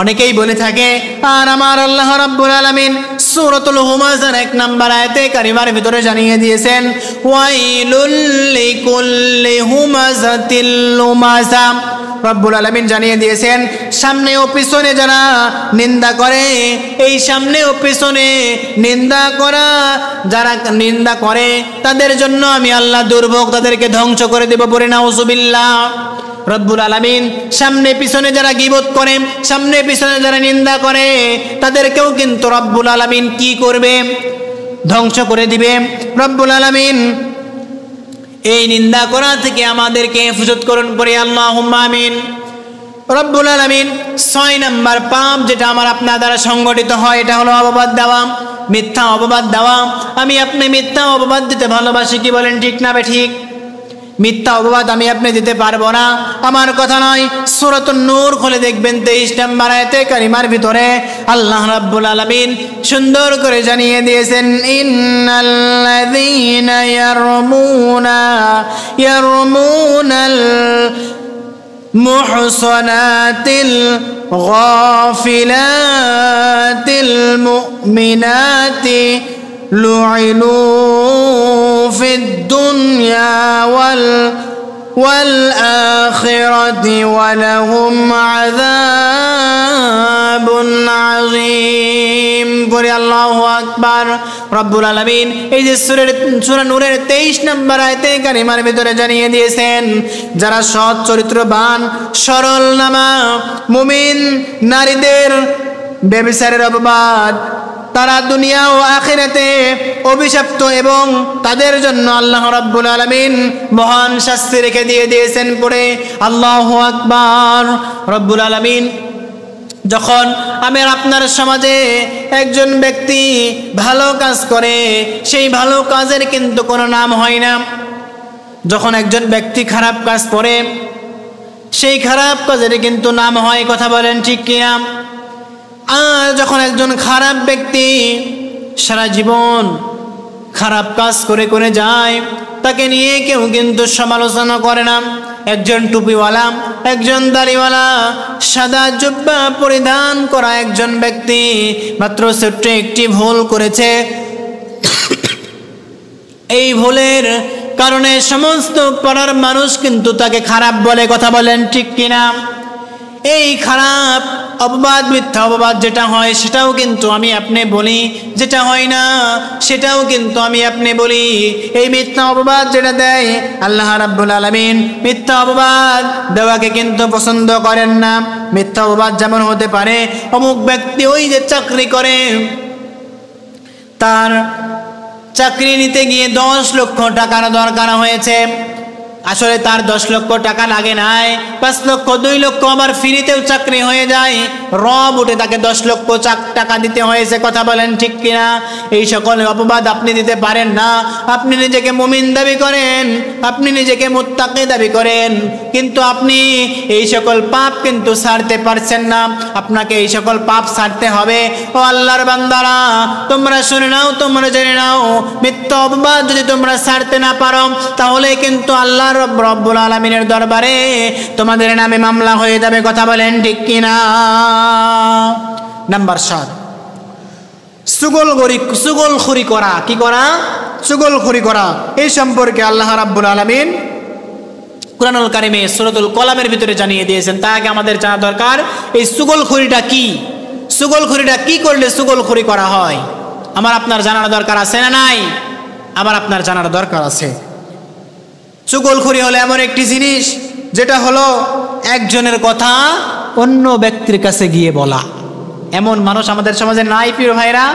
অনেকেই বলে থাকে। আর আমার আল্লাহ রাব্বুল আলামিন সূরাতুল হুমাযার 1 নম্বর আয়াতে কারিমার ভিতরে জানিয়ে দিয়েছেন, ওয়াইলুল লিকুল্লি হুমাযাতিল লুমাযা। রব্বুল আলামিন জানিয়ে দিয়েছেন, সামনে ও পিছনে যারা নিন্দা করে, এই সামনে ও পিছনে নিন্দা করা যারা নিন্দা করে তাদের জন্য আমি আল্লাহ দুর্ভোগ, তাদেরকে ধ্বংস করে দেব। পড়ে নাউযুবিল্লাহ। রব্বুল আলামিন সামনে পিছনে যারা গীবত করে, সামনে পিছনে যারা নিন্দা করে তাদেরকেও কিন্তু রব্বুল আলামিন কি করবে? ধ্বংস করে দিবে। রব্বুল আলামিন এই নিন্দা করা থেকে আমাদেরকে হেফাজত করুন, পড়ে আল্লাহুম্মা আমিন। রব্বুল আলামিন 6 নম্বর পাপ যেটা আমার আপনার দ্বারা সংগঠিত হয়, এটা হলো অপবাদ দেওয়া, মিথ্যা অপবাদ দেওয়া। আমি আপনি মিথ্যা অপবাদ দিতে ভালোবাসি, কি বলেন, ঠিক না ঠিক? মিথ্যা অপবাদ আমি আপনি দিতে পারবো না, আমার কথা নয়। সূরাতুন নূর খুলে দেখবেন 23 নম্বর আয়াতে কারিমার ভিতরে আল্লাহ রাব্বুল আলামিন সুন্দর করে জানিয়ে দিয়েছেন, ইন্নাল্লাযীনা ইয়ারমুনাল মুহসানাতিল গাফিলাতিল মুমিনাতি লুইনু ফিদ দুনিয়া والآخرة ولهم عذاب عظيم। বলি আল্লাহু আকবার। রব্বুল আলামিন এই যে সূরা নূরের 23 নম্বর আয়াতে কারিমার ভিতরে জানিয়ে দিয়েছেন, যারা সৎ চরিত্রবান সরল নামা মুমিন নারীদের ব্যভিচারের অপবাদ, তারা দুনিয়া ও আখিরাতে অভিশপ্ত এবং তাদের জন্য আল্লাহ রাব্বুল আলামিন মহান শাস্তি রেখে দিয়েছেন। পড়ে আল্লাহু আকবার। রব্বুল আলামিন যখন আমার আপনার সমাজে একজন ব্যক্তি ভালো কাজ করে, সেই ভালো কাজের কিন্তু কোনো নাম হয় না। যখন একজন ব্যক্তি খারাপ কাজ করে, সেই খারাপ কাজের কিন্তু নাম হয়, কথা বলেন ঠিক কিনা? আর যখন একজন খারাপ ব্যক্তি সারা জীবন খারাপ কাজ করে করে যায়, তাকে নিয়ে কেউ কিন্তু সমালোচনা করে না। একজন টুপিওয়ালা, একজন দাড়িওয়ালা, সাদা জুব্বা পরিধান করা একজন ব্যক্তি মাত্র ছোট্ট একটি ভুল করেছে, এই ভুলের কারণে সমস্ত পাড়ার মানুষ কিন্তু তাকে খারাপ বলে, কথা বলেন ঠিক কিনা? এই খারাপ অপবাদ, মিথ্যা অপবাদ যেটা হয় সেটাও কিন্তু আমি আপনি বলি, যেটা হয় না সেটাও কিন্তু আমি আপনি বলি। এই মিথ্যা অপবাদ যেটা দেয়, আল্লাহ রাব্বুল আলামিন মিথ্যা অপবাদ দেওয়াকে কিন্তু পছন্দ করেন না। মিথ্যা অপবাদ যেমন হতে পারে, অমুক ব্যক্তি ওই যে চাকরি করে, তার চাকরি নিতে গিয়ে 10 লক্ষ টাকার দরকার হয়েছে, আসলে তার 10 লক্ষ টাকা লাগে নাই, 5 লক্ষ 2 লক্ষ আবার ফ্রিতেও চাকরি হয়ে যায়, রব উঠে তাকে 10 লক্ষ টাকা দিতে হয়েছে, কথা বলেন ঠিক কিনা? এই সকল অপবাদ আপনি দিতে পারেন না। আপনি নিজেকে মুমিন দাবি করেন, আপনি নিজেকে মুত্তাকি দাবি করেন, কিন্তু আপনি এই সকল পাপ কিন্তু ছাড়তে পারছেন না। আপনাকে এই সকল পাপ ছাড়তে হবে। ও আল্লাহর বান্দারা, তোমরা শুনে নাও, তোমরা জেনে নাও, মিথ্যা অপবাদ যদি তোমরা ছাড়তে না পারো, তাহলে কিন্তু আল্লাহ রব্বুল আলামিনের দরবারে তোমাদের নামে মামলা হয়ে যাবে, কথা বলেন ঠিক কিনা? নাম্বার 7, চুগলখড়ি করা। কি করা? চুগলখড়ি করা। এই সম্পর্কে আল্লাহ রাব্বুল আলামিন কুরআনুল কারীমে সূরাতুল কলামের ভিতরে জানিয়ে দিয়েছেন। তার আগে আমাদের জানা দরকার এই চুগলখড়িটা কি, চুগলখড়িটা কি করলে চুগলখড়ি করা হয়, আমার আপনার জানার দরকার আছে না নাই? আমার আপনার জানার দরকার আছে। চুগলখড়ি হলো এমন একটি জিনিস যেটা হলো একজনের কথা অন্য ব্যক্তির কাছে গিয়ে বলা। এমন মানুষ আমাদের সমাজে নাই প্রিয় ভাইরা?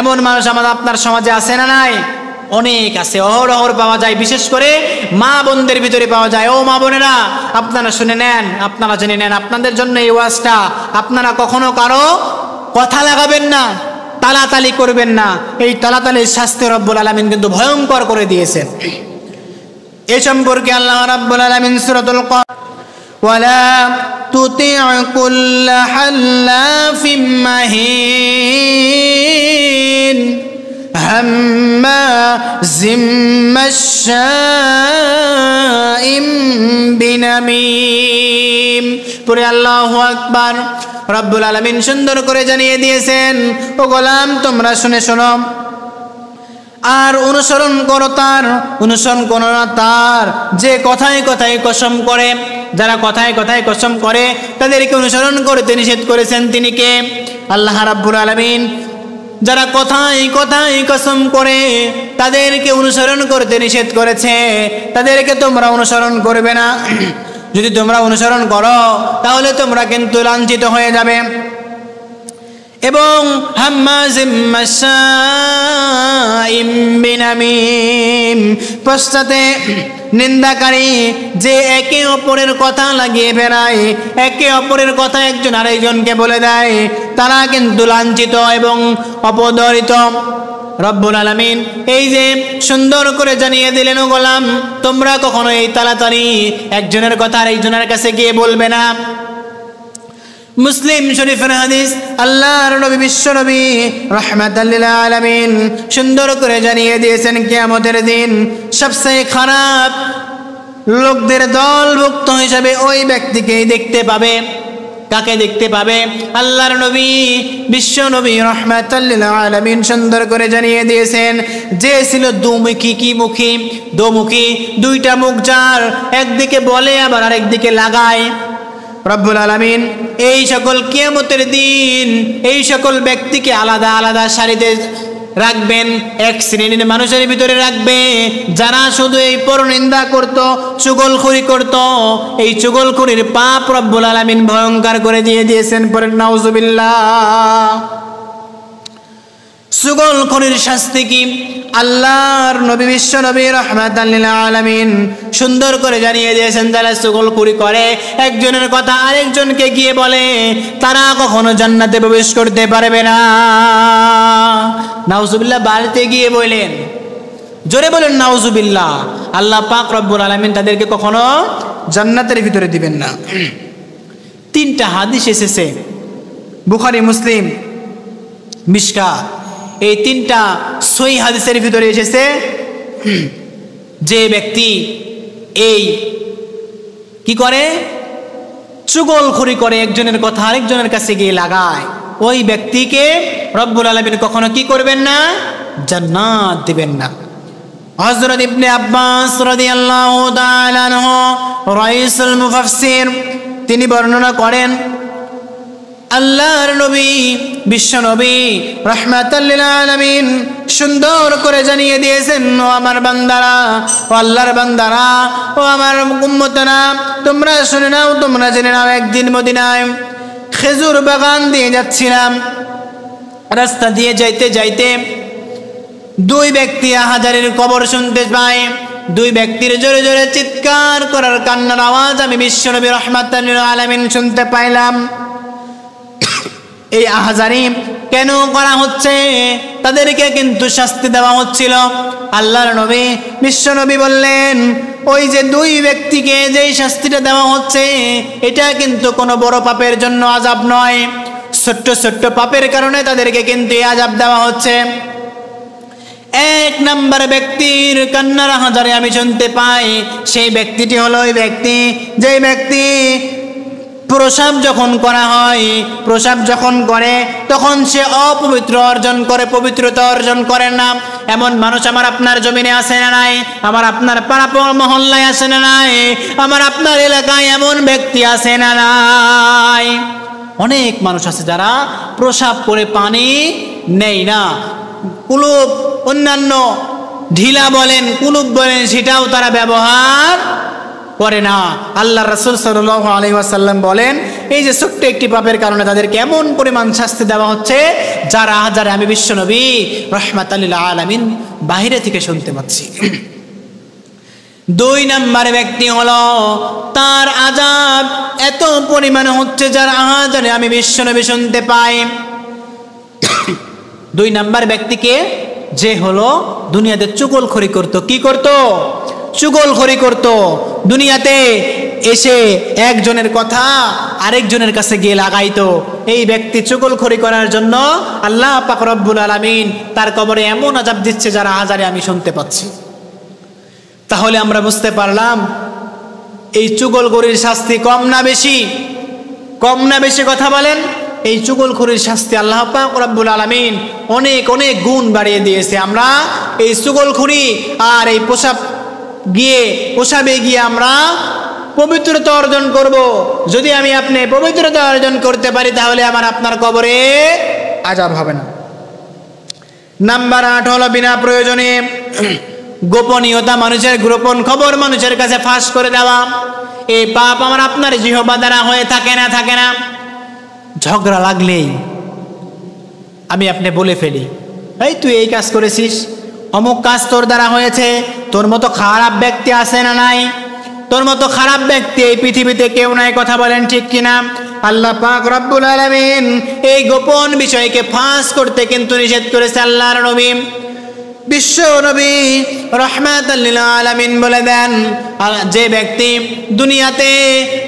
এমন মানুষ আমাদের আপনার সমাজে আছে না নাই? অনেক আছে, অহরহ পাওয়া যায়, বিশেষ করে মা বোনদের ভিতরে পাওয়া যায়। ও মা বোনেরা, আপনারা শুনে নেন, আপনারা জেনে নেন, আপনাদের জন্য এই ওয়াজটা। আপনারা কখনো কারো কথা লাগাবেন না, তালাতালি করবেন না। এই তালাতালির শাস্তি রব্বুল আলামিন কিন্তু ভয়ঙ্কর করে দিয়েছেন। এ সম্পর্কে আল্লাহ রাব্বুল আলামিন সূরাতুল কফ ওয়ালা তুতি'উ কুল্লা হাল্লাফিম মাহিন হাম্মাজিম মাশশাইম বিনামিম। পরে আল্লাহু আকবার। রব্বুল আলামিন সুন্দর করে জানিয়ে দিয়েছেন, ও গোলাম তোমরা শুনে শোনো আর অনুসরণ করো তার, অনুসরণ করো না তার যে কথায় কথায় কসম করে। যারা কথায় কথায় কসম করে তাদেরকে অনুসরণ করতে নিষেধ করেছেন তিনি কে? আল্লাহ রাব্বুল আলামিন। যারা কথায় কথায় কসম করে তাদেরকে অনুসরণ করতে নিষেধ করেছে, তাদেরকে তোমরা অনুসরণ করবে না। যদি তোমরা অনুসরণ করো তাহলে তোমরা কিন্তু লাঞ্ছিত হয়ে যাবে। এবং হাম্মাজিম মাশশাইম বিনামিম, পশ্চাতে নিন্দাকারী, যে একে অপরের কথা লাগিয়ে বেড়ায়, একে অপরের কথা একজন আরেকজনকে বলে দেয়, তারা কিন্তু লাঞ্ছিত এবং অপদরিত। রব্বুল আলামিন এই যে সুন্দর করে জানিয়ে দিলেন, ও গোলাম তোমরা কখনো এই তাড়াতাড়ি একজনের কথা আরেকজনের কাছে গিয়ে বলবে না। মুসলিম শরীফের হাদিস, আল্লাহর নবী বিশ্ব নবী রাহমাতাল লিল আলামিন সুন্দর করে জানিয়ে দিয়েছেন, কিয়ামতের দিন সবচেয়ে খারাপ লোকদের দলভুক্ত হিসাবে ওই ব্যক্তিকেই দেখতে পাবে। কাকে দেখতে পাবে? আল্লাহর নবী বিশ্ব নবী রাহমাতাল লিল আলামিন সুন্দর করে জানিয়ে দিয়েছেন, যে ছিল দোমুখী, দুইটা মুখ, যার একদিকে বলে আবার আরেকদিকে লাগায়। রব্বুল আলামিন এই সকল কিয়ামতের দিন এই সকল ব্যক্তিকে আলাদা আলাদা সারিতে রাখবেন, এক শ্রেণীর মানুষের ভিতরে রাখবে যারা শুধু এই পরনিন্দা করত, চুগলখড়ি করত। এই চুগলখড়ির পাপ রব্বুল আলামিন ভয়ঙ্কর করে দিয়েছেন। পরের নাউজুবিল্লাহ। চুগলখড়ির শাস্তি কি? আল্লাহর নবী বিশ্ব নবী রাহমাতাল লিল আলামিন সুন্দর করে জানিয়ে দিয়েছেন, যারা চুগলখড়ি করে, একজনের কথা আরেকজনকে গিয়ে বলে, তারা কখনো জান্নাতে প্রবেশ করতে পারবে না। নাউজুবিল্লাহ। বাড়িতে গিয়ে বললেন, জোরে বলেন নাউজুবিল্লাহ। আল্লাহ পাক রব্বুল আলামিন তাদেরকে কখনো জান্নাতের ভিতরে দিবেন না। তিনটা হাদিস এসেছে বুখারী, মুসলিম, মিশকাত। এই তিনটা সহিহ হাদিসের ভিতরে এসেছে, যে ব্যক্তি এই কি করে, চুগলখড়ি করে, একজনের কথা আরেকজনের কাছে গিয়ে লাগায়, ওই ব্যক্তিকে রব্বুল আলামিন কখনো কি করবেন না? জান্নাত দিবেন না। হযরত ইবনে আব্বাস রাদিয়াল্লাহু তাআলা আনহু রাইসুল মুফাসসির তিনি বর্ণনা করেন, আল্লাহর নবী বিশ্ব নবী রাহমাতাল লিল আলামিন সুন্দর করে জানিয়ে দিয়েছেন, ও আমার বান্দারা, ও আল্লাহর বান্দারা, ও আমার উম্মতেরা, তোমরা শুনে নাও, তোমরা জেনে নাও। একদিন মদিনায় খেজুর বাগান দিয়ে যাচ্ছিলাম, রাস্তা দিয়ে যাইতে যাইতে দুই ব্যক্তি হাজারের কবর শুনতে পায়। দুই ব্যক্তির জোরে জোরে চিৎকার করার কান্নার আওয়াজ আমি বিশ্ব নবী রাহমাতাল লিল আলামিন শুনতে পাইলাম। এই আহাজারি কেন করা হচ্ছে? তাদেরকে কিন্তু শাস্তি দেওয়া হচ্ছিল। আল্লাহর নবী বিশ্ব নবী বললেন, ওই যে দুই ব্যক্তিকে যেই শাস্তিটা দেওয়া হচ্ছে, এটা কিন্তু কোনো বড় পাপের জন্য আযাব নয়, ছোট্ট ছোট্ট পাপের কারণে তাদেরকে কিন্তু এই আযাব দেওয়া হচ্ছে। এক নাম্বার ব্যক্তির কান্নার আহাজারি আমি শুনতে পাই, সেই ব্যক্তিটি হলো ওই ব্যক্তি, যেই ব্যক্তি প্রসাব যখন করা হয়, প্রসাব যখন করে তখন সে অপবিত্র অর্জন করে, পবিত্রতা অর্জন করে না। এমন মানুষ আমার আপনার জমিনে আছে না নাই? আমার আপনার পাড়া মহল্লায় আছে না নাই? আমার আপনার এলাকায় এমন ব্যক্তি আছে না নাই? অনেক মানুষ আছে যারা প্রসাব করে পানি নেই না, কুলুপ, অন্যান্য ঢিলা বলেন, কুলুপ বলেন, সেটাও তারা ব্যবহার করে না। আল্লাহ রাসূল সাল্লাল্লাহু আলাইহি ওয়াসাল্লাম বলেন, এই যে ছোট্ট একটি পাপের কারণে তাদের কেমন পরিমাণ শাস্তি দেওয়া হচ্ছে, যারা হাজারে আমি বিশ্ব নবী রাহমাতাল লিল আলামিন বাইরে থেকে শুনতে পাচ্ছি। দুই নাম্বার ব্যক্তি হলো, তার আযাব এত পরিমাণে হচ্ছে যার হাজারে আমি বিশ্ব নবী শুনতে পাই। দুই নাম্বার ব্যক্তিকে, যে হলো দুনিয়াতে চুগলখড়ি করত। কি করত? চুগলখড়ি করত, দুনিয়াতে এসে একজনের কথা আরেকজনের কাছে গিয়ে লাগাইতো। এই ব্যক্তি চুগলখড়ি করার জন্য আল্লাহ পাক রব্বুল আলামিন তার কবরে এমন আযাব দিচ্ছে যারা হাজারে আমি শুনতে পাচ্ছি। তাহলে আমরা বুঝতে পারলাম এই চুগলখড়ির শাস্তি কম না বেশি? কম না বেশি কথা বলেন? এই চুগলখড়ির শাস্তি আল্লাহ পাক রব্বুল আলামিন অনেক অনেক গুণ বাড়িয়ে দিয়েছে। আমরা এই চুগলখড়ি আর এই পোশাবে গিয়ে আমরা পবিত্রতা অর্জন করব। যদি আমি আপনি পবিত্রতা অর্জন করতে পারি তাহলে আমার আপনার কবরে আযাব হবে না। নাম্বার 8 হলো বিনা প্রয়োজনে গোপনীয়তা, মানুষের গোপন খবর মানুষের কাছে ফাঁস করে দেওয়া। এই পাপ আমার আপনার জিহ্বা দ্বারা হয়ে থাকে না? ঝগড়া লাগলেই আমি আপনি বলে ফেলি, এই তুই এই কাজ করেছিস, অমুক কাজ তোর দ্বারা হয়েছে। তোর মতো খারাপ ব্যক্তি আছে না নাই? তোর মতো খারাপ ব্যক্তি এই পৃথিবীতে কেউ নাই, কথা বলেন ঠিক কিনা? আল্লাহ পাক রব্বুল আলামিন এই গোপন বিষয়কে ফাঁস করতে কিন্তু নিষেধ করেছে আল্লাহর নবী। বিশ্ব নবী রাহমাতাল লিল আলামিন বলে দেন, যে ব্যক্তি দুনিয়াতে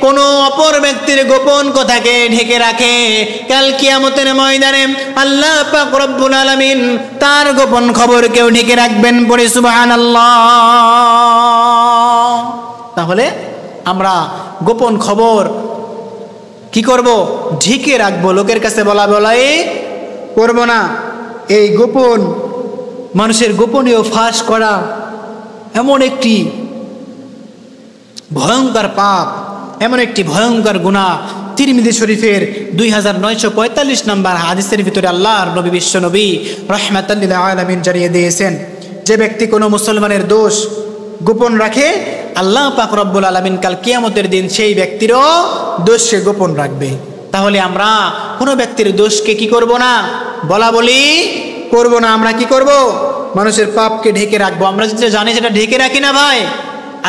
কোনো অপর ব্যক্তির গোপন কথাকে ঢেকে রাখে, কাল কিয়ামতের ময়দানে আল্লাহ পাক রব্বুল আলামিন তার গোপন খবর কেউ ঢেকে রাখবেন। পড়ে সুবহানাল্লাহ। তাহলে আমরা গোপন খবর কি করব? ঢেকে রাখবো, লোকের কাছে বলাই করব না। এই গোপন মানুষের গোপনীয় ফাঁস করা এমন একটি ভয়ঙ্কর পাপ, এমন একটি ভয়ঙ্কর গুনাহ। তিরমিজি শরীফের 2945 নম্বর হাদিসের ভিতরে আল্লাহর নবী বিশ্ব নবী রাহমাতাল লিল আলামিন জানিয়ে দিয়েছেন, যে ব্যক্তি কোনো মুসলমানের দোষ গোপন রাখে আল্লাহ পাক রব্বুল আলামিন কাল কিয়ামতের দিন সেই ব্যক্তিরও দোষকে গোপন রাখবে। তাহলে আমরা কোনো ব্যক্তির দোষকে কি করব না? বলি করব না। আমরা কি করব? মানুষের পাপকে ঢেকে রাখবো। আমরা যদি জানি সেটা ঢেকে রাখি না ভাই,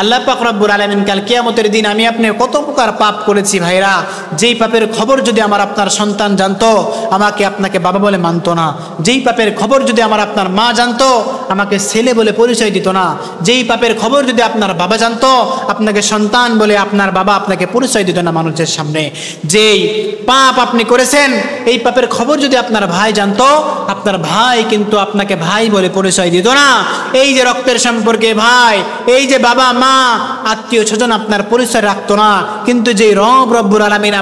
আল্লাহ পাক রব্বুল আলামিন কাল কিয়ামতের দিন আমি আপনি কত প্রকার পাপ করেছি ভাইরা, যেই পাপের খবর যদি আমার আপনার সন্তান জানতো আমাকে আপনাকে বাবা বলে মানতো না। যেই পাপের খবর যদি আমার আপনার মা জানতো আমাকে ছেলে বলে পরিচয় দিত না। যেই পাপের খবর যদি আপনার বাবা জানতো আপনাকে সন্তান বলে আপনার বাবা আপনাকে পরিচয় দিত না মানুষের সামনে। যেই পাপ আপনি করেছেন এই পাপের খবর যদি আপনার ভাই জানতো আপনার ভাই কিন্তু আপনাকে ভাই বলে পরিচয় দিত না। এই যে রক্তের সম্পর্কে ভাই, এই যে বাবা মা আত্মীয় স্বজন আপনার পরিচয় রাখতো না। কিন্তু যে রব্বুল আলামিন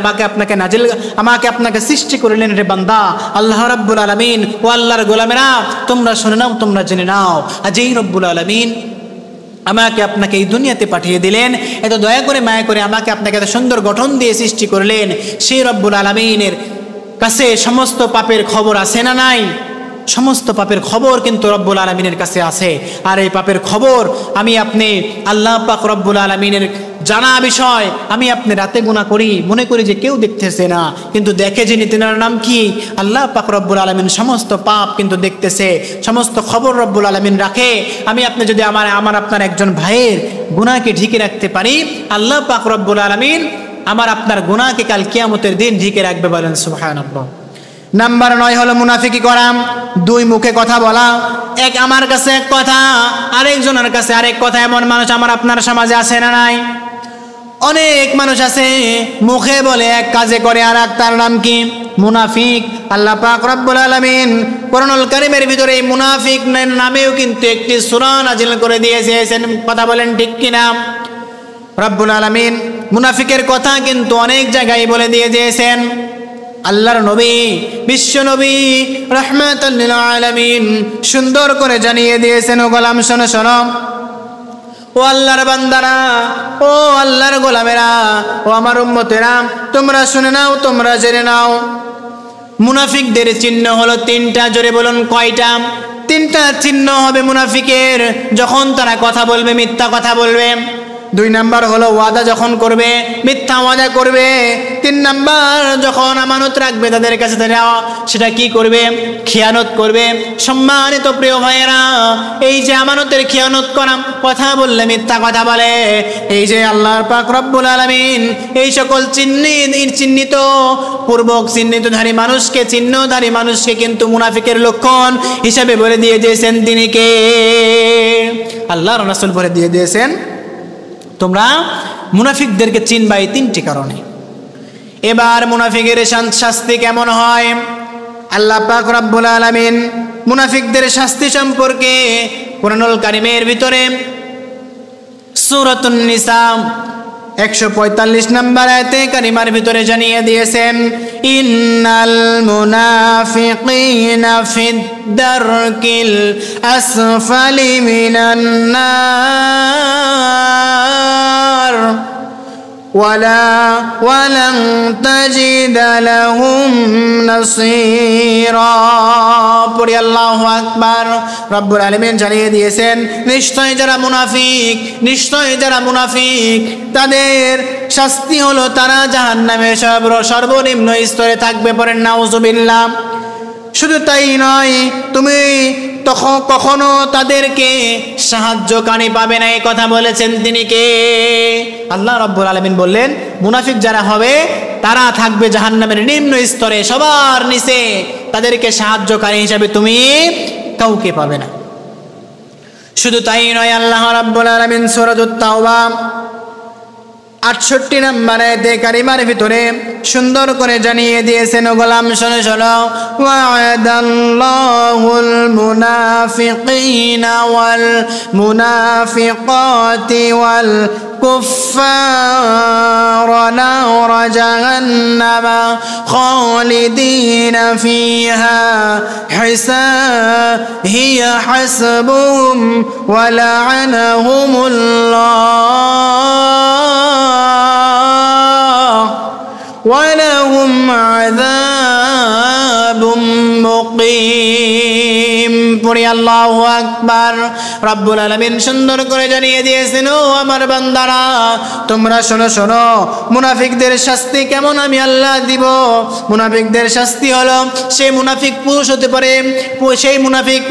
আমাকে আপনাকে সৃষ্টি করলেন, রে বান্দা আল্লাহ রব্বুল আলামিন ও আল্লাহর গোলামেরা তোমরা শুনে নাও, তোমরা জেনে নাও, আর যেই রব্বুল আলামিন আমাকে আপনাকে এই দুনিয়াতে পাঠিয়ে দিলেন, এত দয়া করে মায়া করে আমাকে আপনাকে এত সুন্দর গঠন দিয়ে সৃষ্টি করলেন, সেই রব্বুল আলামিনের কাছে সমস্ত পাপের খবর আছে না নাই? সমস্ত পাপের খবর কিন্তু রব্বুল আলামিনের কাছে আছে। আর এই পাপের খবর আমি আপনি আল্লাহ পাক রব্বুল আলামিনের জানা বিষয়। আমি আপনি রাতে গুনাহ করি, মনে করি যে কেউ দেখতেছে না, কিন্তু দেখে যিনি তেনার নাম কি? আল্লাহ পাক রব্বুল আলামিন সমস্ত পাপ কিন্তু দেখতেছে, সমস্ত খবর রব্বুল আলামিন রাখে। আমি আপনি যদি আমার আপনার একজন ভাইয়ের গুনাহকে ঢেকে রাখতে পারি, আল্লাহ পাক রব্বুল আলামিন আমার আপনার গুনাহকে কাল কিয়ামতের দিন ঢেকে রাখবে। বলেন সুবহানাল্লাহ। নাম্বার 9 হলো মুনাফিকি করা, দুই মুখে কথা বলা। এক আমার কাছে এক কথা, আরেকজনের কাছে আরেক কথা। এমন মানুষ আমার আপনার সমাজে আছে না নাই? অনেক মানুষ আছে মুখে বলে এক, কাজে করে আর এক। তার নাম কি? মুনাফিক। আল্লাহ পাক রব্বুল আলামিন কোরআনুল কারীমের ভিতরে এই মুনাফিক নামেও কিন্তু একটি সূরা নাজিল করে দিয়েছেন। কথা বলেন ঠিক কিনা? রব্বুল আলামিন মুনাফিকের কথা কিন্তু অনেক জায়গায় বলে দিয়েছেন। আল্লাহর নবী বিশ্ব নবী রাহমাতাল লিল আলামিন সুন্দর করে জানিয়ে দিয়েছেন, ও গোলাম শোনো শোনো, ও আল্লাহর বান্দারা, ও আল্লাহর গোলামেরা, ও আমার উম্মতেরা, তোমরা শুনে নাও, তোমরা জেনে নাও। মুনাফিকদের চিহ্ন হলো 3টা। জোরে বলুন কয়টা? 3টা চিহ্ন হবে মুনাফিকের। যখন তারা কথা বলবে মিথ্যা কথা বলবে। 2 নাম্বার হলো ওয়াদা যখন করবে মিথ্যা ওয়াদা করবে। 3 নাম্বার যখন আমানত রাখবে তাদের কাছে সেটা কি করবে? খিয়ানত করবে। সম্মানিত প্রিয় ভাইয়েরা, এই যে আমানতের খিয়ানত করা, কথা বললে মিথ্যা কথা বলে, এই যে আল্লাহর পাক রব্বুল আলামিন এই সকল চিহ্নিত পূর্বক চিহ্নিতধারী মানুষকে, চিহ্নধারী মানুষকে কিন্তু মুনাফিকের লক্ষণ হিসাবে বলে দিয়ে দিয়েছেন। তিনি কে? আল্লাহর রাসূল বলে দিয়ে দিয়েছেন তোমরা মুনাফিকদেরকে চিনবা এই তিনটি কারণে। এবার মুনাফিকের শাস্তি কেমন হয়? আল্লাহ পাক রব্বুল আলামিন মুনাফিকদের শাস্তি সম্পর্কে কুরআনুল কারীমের ভিতরে সূরাতুন নিসা 145 নম্বর আয়াতে কারিমার ভিতরে জানিয়ে দিয়েছেন, ইন্নাল মুনাফিকিনা ফিদ দারকিল আসফালি মিনান নার ওয়ালান তাজিদ লাহুম নাসীরা। পড়ি আল্লাহু আকবার। রব্বুল আলামিন জানিয়ে দিয়েছেন, নিশ্চয় যারা মুনাফিক তাদের শাস্তি হলো তারা জাহান্নামের সর্বনিম্ন স্তরে থাকবে। পড়েন নাউজুবিল্লাহ। শুধু তাই নয়, তুমি কখনো তাদেরকে সাহায্যকারী পাবে না। এই কথা বলেছেন তিনি কে? আল্লাহ রাব্বুল আলামিন বললেন, মুনাফিক যারা হবে তারা থাকবে জাহান্নামের নিম্ন স্তরে, সবার নিচে। তাদেরকে সাহায্যকারী হিসাবে তুমি কাউকে পাবে না। শুধু তাই নয়, আল্লাহ রাব্বুল আলামিন সূরাতুত তাওবা 68 নম্বর আয়াতে কারিমার ভিতরে সুন্দর করে জানিয়ে দিয়েছেন, ও গোলাম শোনো শোনো, ওয়া'দাল্লাহুল মুনাফিকিনা ওয়াল মুনাফিকাতি ওয়াল কুফফারা নারা জাহান্নামা খালিদিনা ফিহা হিয়া হাসবুহুম ওয়া লা'নাহুমুল্লাহ ওয়ালাহুম আযাবুম মুকিম। পড়ি আল্লাহু আকবার। রব্বুল আলামিন সুন্দর করে জানিয়ে দিয়েছেন, ও আমার বান্দারা তোমরা শোনো শোনো, মুনাফিকদের শাস্তি কেমন আমি আল্লাহ দিব। মুনাফিকদের শাস্তি হলো, সেই মুনাফিক পুরুষ হতে পারে, সেই মুনাফিক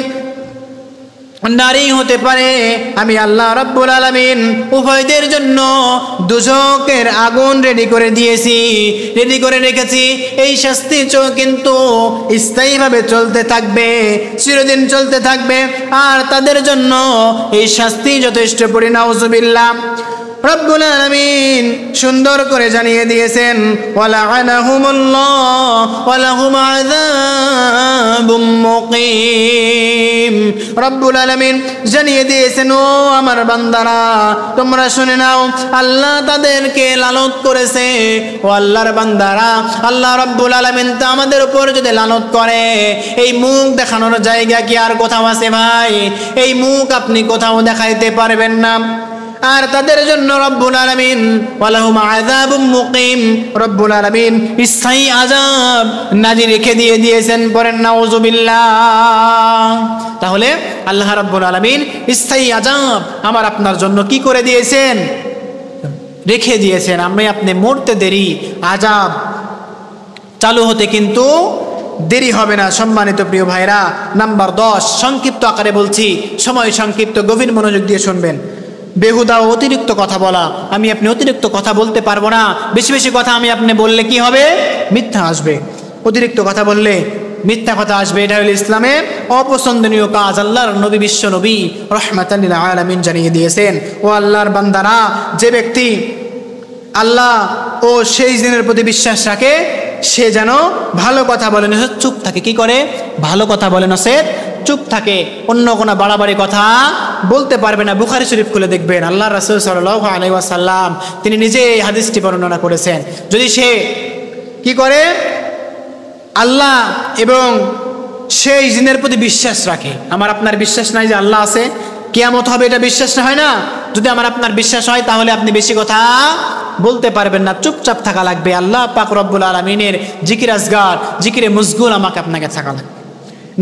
নারী হতে পারে। আমি আল্লাহ রাব্বুল আলামিন উভয়দের জন্য দুজকের আগুন রেডি করে রেখেছি। এই শাস্তি কিন্তু স্থায়ীভাবে চলতে থাকবে, চিরদিন চলতে থাকবে। আর তাদের জন্য এই শাস্তি যথেষ্ট। পড়ি নাউজুবিল্লাহ। রব্বুল আলামিন সুন্দর করে জানিয়ে দিয়েছেন, ওয়ালা'নাহুমুল্লাহ ওয়ালাহুম আযাবুম মুকিম। রব্বুল আলামিন জানিয়ে দিয়েছেন, ও আমার বান্দারা তোমরা শুনে নাও, আল্লাহ তাদেরকে লানত করেছে। ও আল্লাহর বান্দারা, আল্লাহ রব্বুল আলামিন তো আমাদের উপর যদি লানত করে, এই মুখ দেখানোর জায়গা কি আর কোথাও আছে ভাই? এই মুখ আপনি কোথাও দেখাইতে পারবেন না। আর তাদের জন্য রব্বুল আলামিন ওয়ালাহুম আযাবুম মুকিম, রব্বুল আলামিন স্থায়ী আযাব নাজিল রেখে দিয়েছেন। পড়েন নাউজুবিল্লাহ। তাহলে আল্লাহ রাব্বুল আলামিন স্থায়ী আযাব আমার আপনার জন্য কি করে দিয়েছেন? রেখে দিয়েছেন। আপনি মরতে দেরি, আযাব চালু হতে কিন্তু দেরি হবে না। সম্মানিত প্রিয় ভাইরা, নাম্বার 10, সংক্ষিপ্ত আকারে বলছি, সময় সংক্ষিপ্ত, গভীর মনোযোগ দিয়ে শুনবেন। বেহুদা ও অতিরিক্ত কথা বলা। আপনি অতিরিক্ত কথা বলতে পারবো না। বেশি বেশি কথা আপনি বললে কি হবে? মিথ্যা আসবে। অতিরিক্ত কথা বললে মিথ্যা কথা আসবে। এটা হলো ইসলামের অপছন্দনীয় কাজ। আল্লাহর নবী, বিশ্ব নবী রাহমাতাল লিল আলামিন জানিয়ে দিয়েছেন, ও আল্লাহর বান্দারা, যে ব্যক্তি আল্লাহ ও সেই দিনের প্রতি বিশ্বাস রাখে সে যেন ভালো কথা বলে না, চুপ থাকে। কি করে? ভালো কথা বলে না, সে চুপ থাকে, অন্য কোনো বাড়াবাড়ি কথা বলতে পারবে না। বুখারী শরীফ খুলে দেখবেন, আল্লাহ রাসূল সাল্লাল্লাহু আলাইহি ওয়াসাল্লাম তিনি নিজে এই হাদিসটি বর্ণনা করেছেন। যদি সে কি করে? আল্লাহ এবং সেই জিনের প্রতি বিশ্বাস রাখে। আমার আপনার বিশ্বাস নাই যে আল্লাহ আছে, কিয়ামত হবে, এটা বিশ্বাস হয় না? যদি আমার আপনার বিশ্বাস হয় তাহলে আপনি বেশি কথা বলতে পারবেন না, চুপচাপ থাকা লাগবে। আল্লাহ পাক রব্বুল আলামিনের জিকির আজগার, জিকিরে মুশগুল আপনাকে থাকা লাগবে।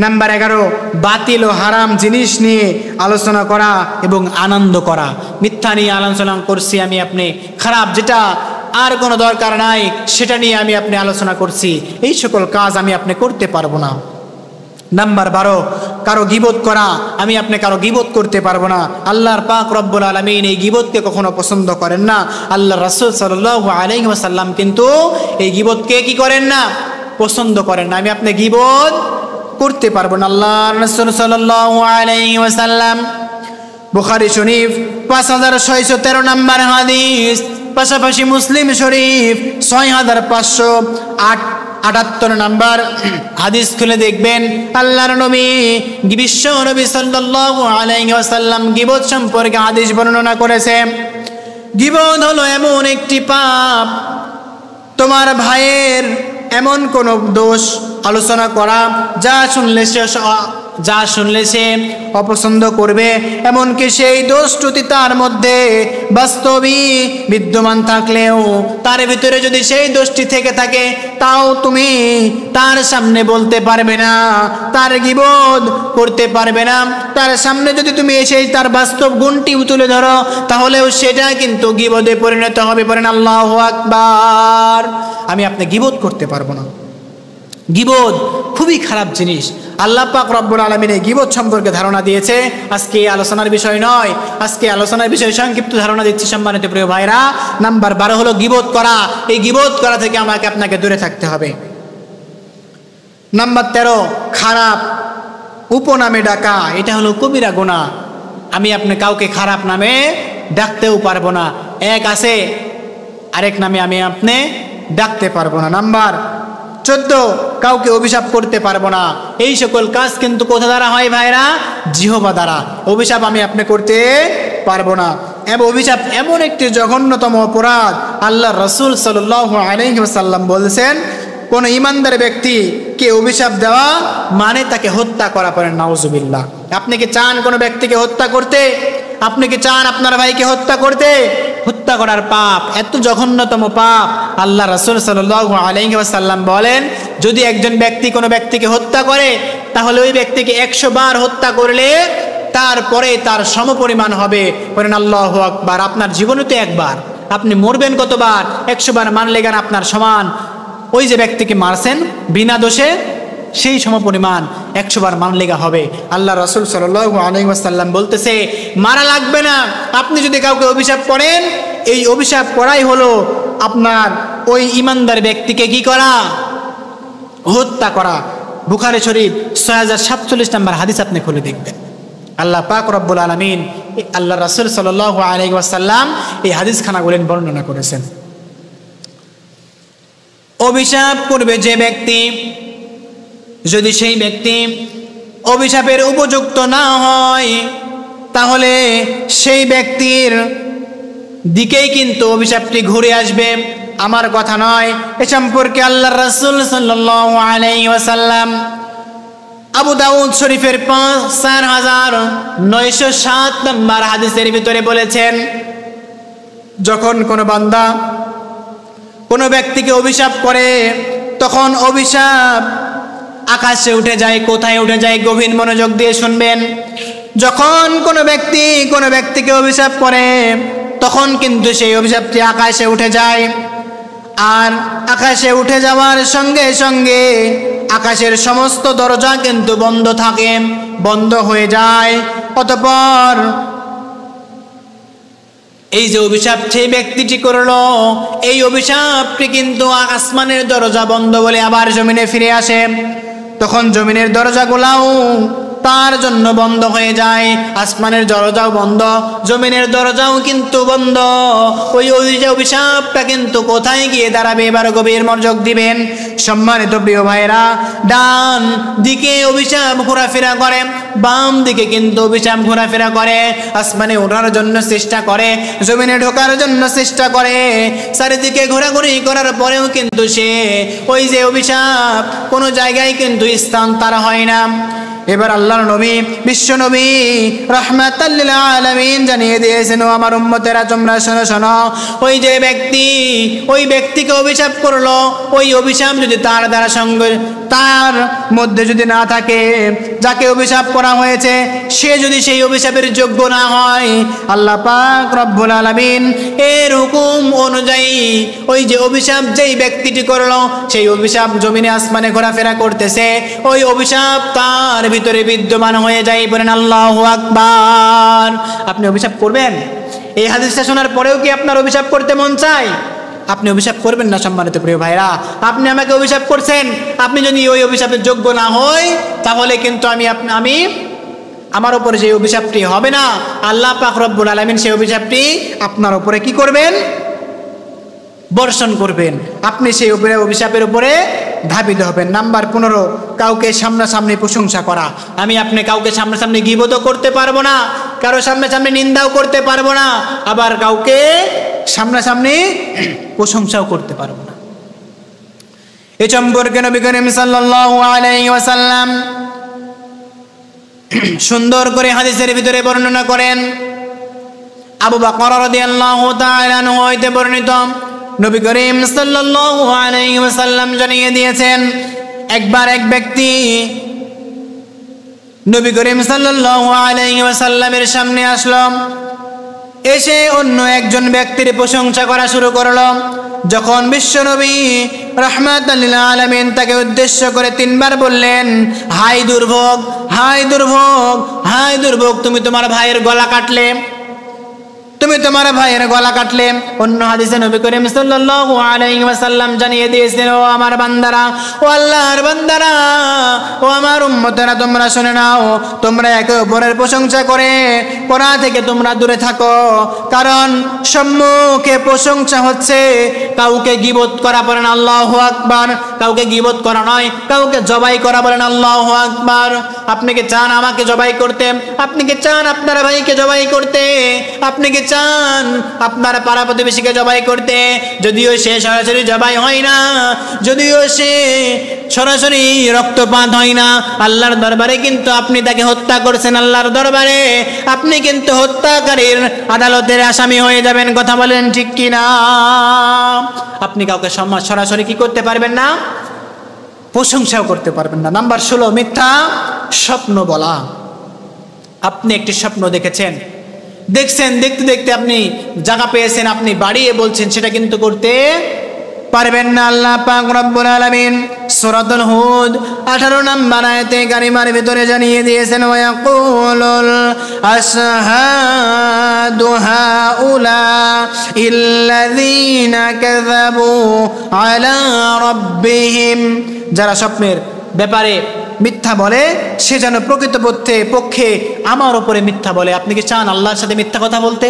নাম্বার 11, বাতিল ও হারাম জিনিস নিয়ে আলোচনা করা এবং আনন্দ করা। মিথ্যা নিয়ে আলোচনা করছি আপনি, খারাপ যেটা আর কোনো দরকার নাই সেটা নিয়ে আপনি আলোচনা করছি, এই সকল কাজ আপনি করতে পারবো না। নাম্বার 12, কারো গীবত করা। আপনি কারো গীবত করতে পারবো না। আল্লাহর পাক রব্বুল আলামিন এই গীবতকে কখনো পছন্দ করেন না। আল্লাহ রাসূল সাল্লাল্লাহু আলাইহি ওয়াসাল্লাম কিন্তু এই গীবতকে কি করেন না? পছন্দ করেন না। আপনি গীবত করতে পারবো না। আল্লাহ রাসূল সাল্লাল্লাহু আলাইহি ওয়াসাল্লাম বুখারী শরীফ 5613 নম্বর হাদিস, পাশাপাশি মুসলিম শরীফ 6578 নম্বর হাদিস খুলে দেখবেন আল্লাহর নবী বিশ্ব নবী সাল্লাল্লাহু আলাইহি ওয়াসাল্লাম গীবত সম্পর্কে হাদিস বর্ণনা করেছে। গীবত হলো এমন একটি পাপ, তোমার ভাইয়ের এমন কোন দোষ আলোচনা করা যা শুনলে সে অপছন্দ করবে, এমনকি সেই দোষটি তার মধ্যে বাস্তবই বিদ্যমান থাকলেও তার ভিতরে যদি সেই দোষটি থেকে থাকে তাও তুমি তার সামনে বলতে পারবে না, তার গীবত করতে পারবে না। তার সামনে যদি তুমি এসে তার বাস্তব গুণটি তুলে ধরো তাহলেও সেটা কিন্তু গীবতে পরিণত হবে। বলেন আল্লাহু আকবার। আমি আপনি গীবত করতে পারবো না। গীবত খুবই খারাপ জিনিস। আল্লাহ পাক রব্বুল আলামিন এই গীবত সম্পর্কে ধারণা দিয়েছে। আজকে এই আলোচনার বিষয় নয়, আজকে আলোচনার বিষয়ে সংক্ষিপ্ত ধারণা দিচ্ছি সম্মানিত প্রিয় ভাইরা। নাম্বার 12 হলো গীবত করা। এই গীবত করা থেকে আমাকে আপনাকে দূরে থাকতে হবে। নাম্বার 13, খারাপ উপনামে ডাকা। এটা হলো কবিরা গুনাহ। আমি আপনি কাউকে খারাপ নামে ডাকতেও পারবো না। এক আছে, আরেক নামে আমি আপনি ডাকতে পারবো না। নাম্বার 14, কাউকে অভিশাপ করতে পারবো না। এই সকল কাজ কিন্তু কোথা দ্বারা হয় ভাইরা? জিহ্বা দ্বারা। অভিশাপ আমি আপনি করতে পারবো না। এবং অভিশাপ এমন একটি জঘন্যতম অপরাধ, আল্লাহ রাসূল সাল্লাল্লাহু আলাইহি ওয়াসাল্লাম বলেছেন কোন ইমানদার ব্যক্তিকে অভিশাপ দেওয়া মানে তাকে হত্যা করা। পড়েন নাউজুবিল্লাহ। আপনি কি চান কোনো ব্যক্তিকে হত্যা করতে? আপনি কি চান আপনার ভাইকে হত্যা করতে? হত্যা করার পাপ এত জঘন্যতম পাপ। আল্লাহ রাসূল সাল্লাল্লাহু আলাইহি ওয়াসাল্লাম বলেন যদি একজন ব্যক্তি কোনো ব্যক্তিকে হত্যা করে তাহলে ওই ব্যক্তিকে 100 বার হত্যা করলে তারপরে তার সমপরিমাণ হবে। বলেন আল্লাহু আকবার। আপনার জীবনে তো একবার, আপনি মরবেন কতবার? 100 বার মারলে গান আপনার সমান ওই যে ব্যক্তিকে মারছেন বিনা দোষে সেই সমপরিমাণ 100 বার মানলেগা হবে। আল্লাহ রাসূল সাল্লাল্লাহু আলাইহি ওয়াসাল্লাম বলতেছে মারা লাগবে না। আপনি যদি কাউকে অভিশাপ করেন, এই অভিশাপ করাই হলো আপনার ওই ইমানদার ব্যক্তিকে কি করা? হত্যা করা। বুখারী শরীফ 6047 নম্বর হাদিস আপনি খুলে দেখবেন। আল্লাহ পাক রব্বুল আলামিন আল্লাহ রাসূল সাল্লাল্লাহু আলাইহি ওয়াসাল্লাম এই হাদিস খানাগুলো বর্ণনা করেছেন। অভিশাপ করবে যে ব্যক্তি, যদি সেই ব্যক্তি অভিশাপের উপযুক্ত না হয় তাহলে সেই ব্যক্তির দিকেই কিন্তু অভিশাপটি ঘুরে আসবে। আমার কথা নয়, এ সম্পর্কে আল্লাহর রাসূল সাল্লাল্লাহু আলাইহি ওয়াসাল্লাম আবু দাউদ শরীফের 4907 নম্বর হাদিসের ভিতরে বলেছেন যখন কোনো বান্দা কোনো ব্যক্তিকে অভিশাপ করে তখন অভিশাপ আকাশে উঠে যায়। কোথায় উঠে যায়? গভীর মনোযোগ দিয়ে শুনবেন। যখন কোনো ব্যক্তিকে অভিশাপ করে তখন কিন্তু সেই অভিশাপটি আকাশে উঠে যায়। আর আকাশে উঠে যাওয়ার সঙ্গে সঙ্গে আকাশের সমস্ত দরজা কিন্তু বন্ধ থাকে, বন্ধ হয়ে যায়। অতঃপর এই যে অভিশাপ সেই ব্যক্তিটি করলো, এই অভিশাপটি কিন্তু আসমানের দরজা বন্ধ বলে আবার জমিনে ফিরে আসে। তখন জমিনের দরজাগুলাও তার জন্য বন্ধ হয়ে যায়। আসমানের দরজাও বন্ধ, জমিনের দরজাও কিন্তু বন্ধ। ওই অভিশাপটা কিন্তু কোথায় গিয়ে দাঁড়াবে? এবার গভীর মনোযোগ দিবেন সম্মানিত প্রিয় ভাইরা। ডান দিকে অভিশাপ ঘোরাফেরা করে, বাম দিকে কিন্তু অভিশাপ ঘোরাফেরা করে। আসমানে ওঠার জন্য চেষ্টা করে, জমিনে ঢোকার জন্য চেষ্টা করে। চারিদিকে ঘোরাঘুরি করার পরেও কিন্তু সে ওই যে অভিশাপ কোনো জায়গায় কিন্তু স্থান তার হয় না। এবার আল্লাহর নবী বিশ্ব নবী রাহমাতাল লিল আলামিন জানিয়ে দিয়েছেন, ও আমার উম্মতেরা তোমরা শোনো শোনো, ওই যে ব্যক্তি ওই ব্যক্তিকে অভিশাপ করলো, ওই অভিশাপ যদি তার দ্বারা সঙ্গে তার মধ্যে যদি না থাকে, যাকে অভিশাপ করা হয়েছে সে যদি সেই অভিশাপের যোগ্য না হয়, আল্লাহ পাক রব্বুল আলামিন এর হুকুম অনুযায়ী ওই যে অভিশাপ যেই ব্যক্তিটি করলো সেই অভিশাপ জমিনে আসমানে ঘোরাফেরা করতেছে, ওই অভিশাপ তার ভিতরে বিদ্যমান হয়ে যায়। বলেন আল্লাহু আকবার। আপনি অভিশাপ করবেন? এই হাদিসটা শোনার পরেও কি আপনার অভিশাপ করতে মন চায়? আপনি অভিশাপ করবেন না সম্মানিত প্রিয় ভাইরা। আপনি আমাকে অভিশাপ করছেন, আপনি যদি ওই অভিশাপের যোগ্য না হই তাহলে কিন্তু আমি আমার উপরে যে অভিশাপটি হবে না, আল্লাহ পাক রব্বুল আলামিন সেই অভিশাপটি আপনার উপরে কি করবেন? বর্ষণ করবেন। আপনি সেই অভিশাপের উপরে ধাবিত হবেন। নাম্বার 15, কাউকে সামনাসামনি প্রশংসা করা। আমি আপনি কাউকে সামনাসামনি গীবতও করতে পারবো না, কারো সামনাসামনি নিন্দাও করতে পারবো না, আবার কাউকে সামনাসামনি প্রশংসাও করতে পারবো না। এ সম্পর্কে নবী করিম সাল্লাল্লাহু আলাইহি ওয়াসাল্লাম সুন্দর করে হাদিসের ভিতরে বর্ণনা করেন। আবু বকর রাদিয়াল্লাহু তাআলা আনহু হইতে বর্ণিত, নবী করিম সাল্লাল্লাহু আলাইহি ওয়াসাল্লাম জানিয়ে দিয়েছেন, একবার এক ব্যক্তি নবী করিম সাল্লাল্লাহু আলাইহি ওয়াসাল্লামের সামনে আসলো, এসে অন্য একজন ব্যক্তির প্রশংসা করা শুরু করলো। যখন বিশ্বনবী রাহমাতাল লিল আলামিন তাকে উদ্দেশ্য করে 3 বার বললেন, হায় দুর্ভোগ, হায় দুর্ভোগ, হায় দুর্ভোগ, তুমি তোমার ভাইয়ের গলা কাটলে, তুমি তোমার ভাইয়ের গলা কাটলে। অন্য হাদিসে নবী করিম সাল্লাল্লাহু আলাইহি ওয়াসাল্লাম জানিয়ে দিয়েছেন, ও আমার বান্দারা, ও আল্লাহর বান্দারা, ও আমার উম্মতেরা, তোমরা শুনে নাও, তোমরা একে অপরের প্রশংসা করে করা থেকে তোমরা দূরে থাকো। কারণ সম্মুখে প্রশংসা হচ্ছে কাউকে গীবত করা, বলেন আল্লাহু আকবার, কাউকে গীবত করা নয়, কাউকে জবাই করা, বলেন আল্লাহু আকবার। আপনি কি চান আমাকে জবাই করতে? আপনি কি চান আপনার ভাইকে জবাই করতে? আপনি কি চান আপনার পাড়া প্রতিবেশীকে জবাই করতে? যদিও সে সরাসরি জবাই হয় না, যদিও সে সরাসরি রক্তপাত হয় না, আল্লাহর দরবারে কিন্তু আপনি তাকে হত্যা করছেন। আল্লাহর দরবারে আপনি কিন্তু হত্যাকারীর আদালতের আসামি হয়ে যাবেন। কথা বলেন ঠিক কি না? আপনি কাউকে সরাসরি কি করতে পারবেন না? প্রশংসাও করতে পারবেন না। নাম্বার 16, মিথ্যা স্বপ্ন বলা। আপনি একটি স্বপ্ন দেখেছেন, দেখছেন, দেখতে দেখতে আপনি জায়গা পেয়েছেন, আপনি বাড়িয়ে বলছেন, সেটা কিন্তু করতে পারবেন না। আল্লাহ পাক রব্বুল আলামিন সূরাতুল হুদ 18 নম্বর আয়াতে কারিমার ভিতরে জানিয়ে দিয়েছেন, ওয়ায়াকুলুল আশহাদু হাউলা ইল্লাযীনা কাযাবু আলা রাব্বিহিম। যারা স্বপ্নের ব্যাপারে মিথ্যা বলে সে যেন পক্ষে আমার উপরে মিথ্যা বলে। আপনি কি চান আল্লাহর সাথে মিথ্যা কথা বলতে?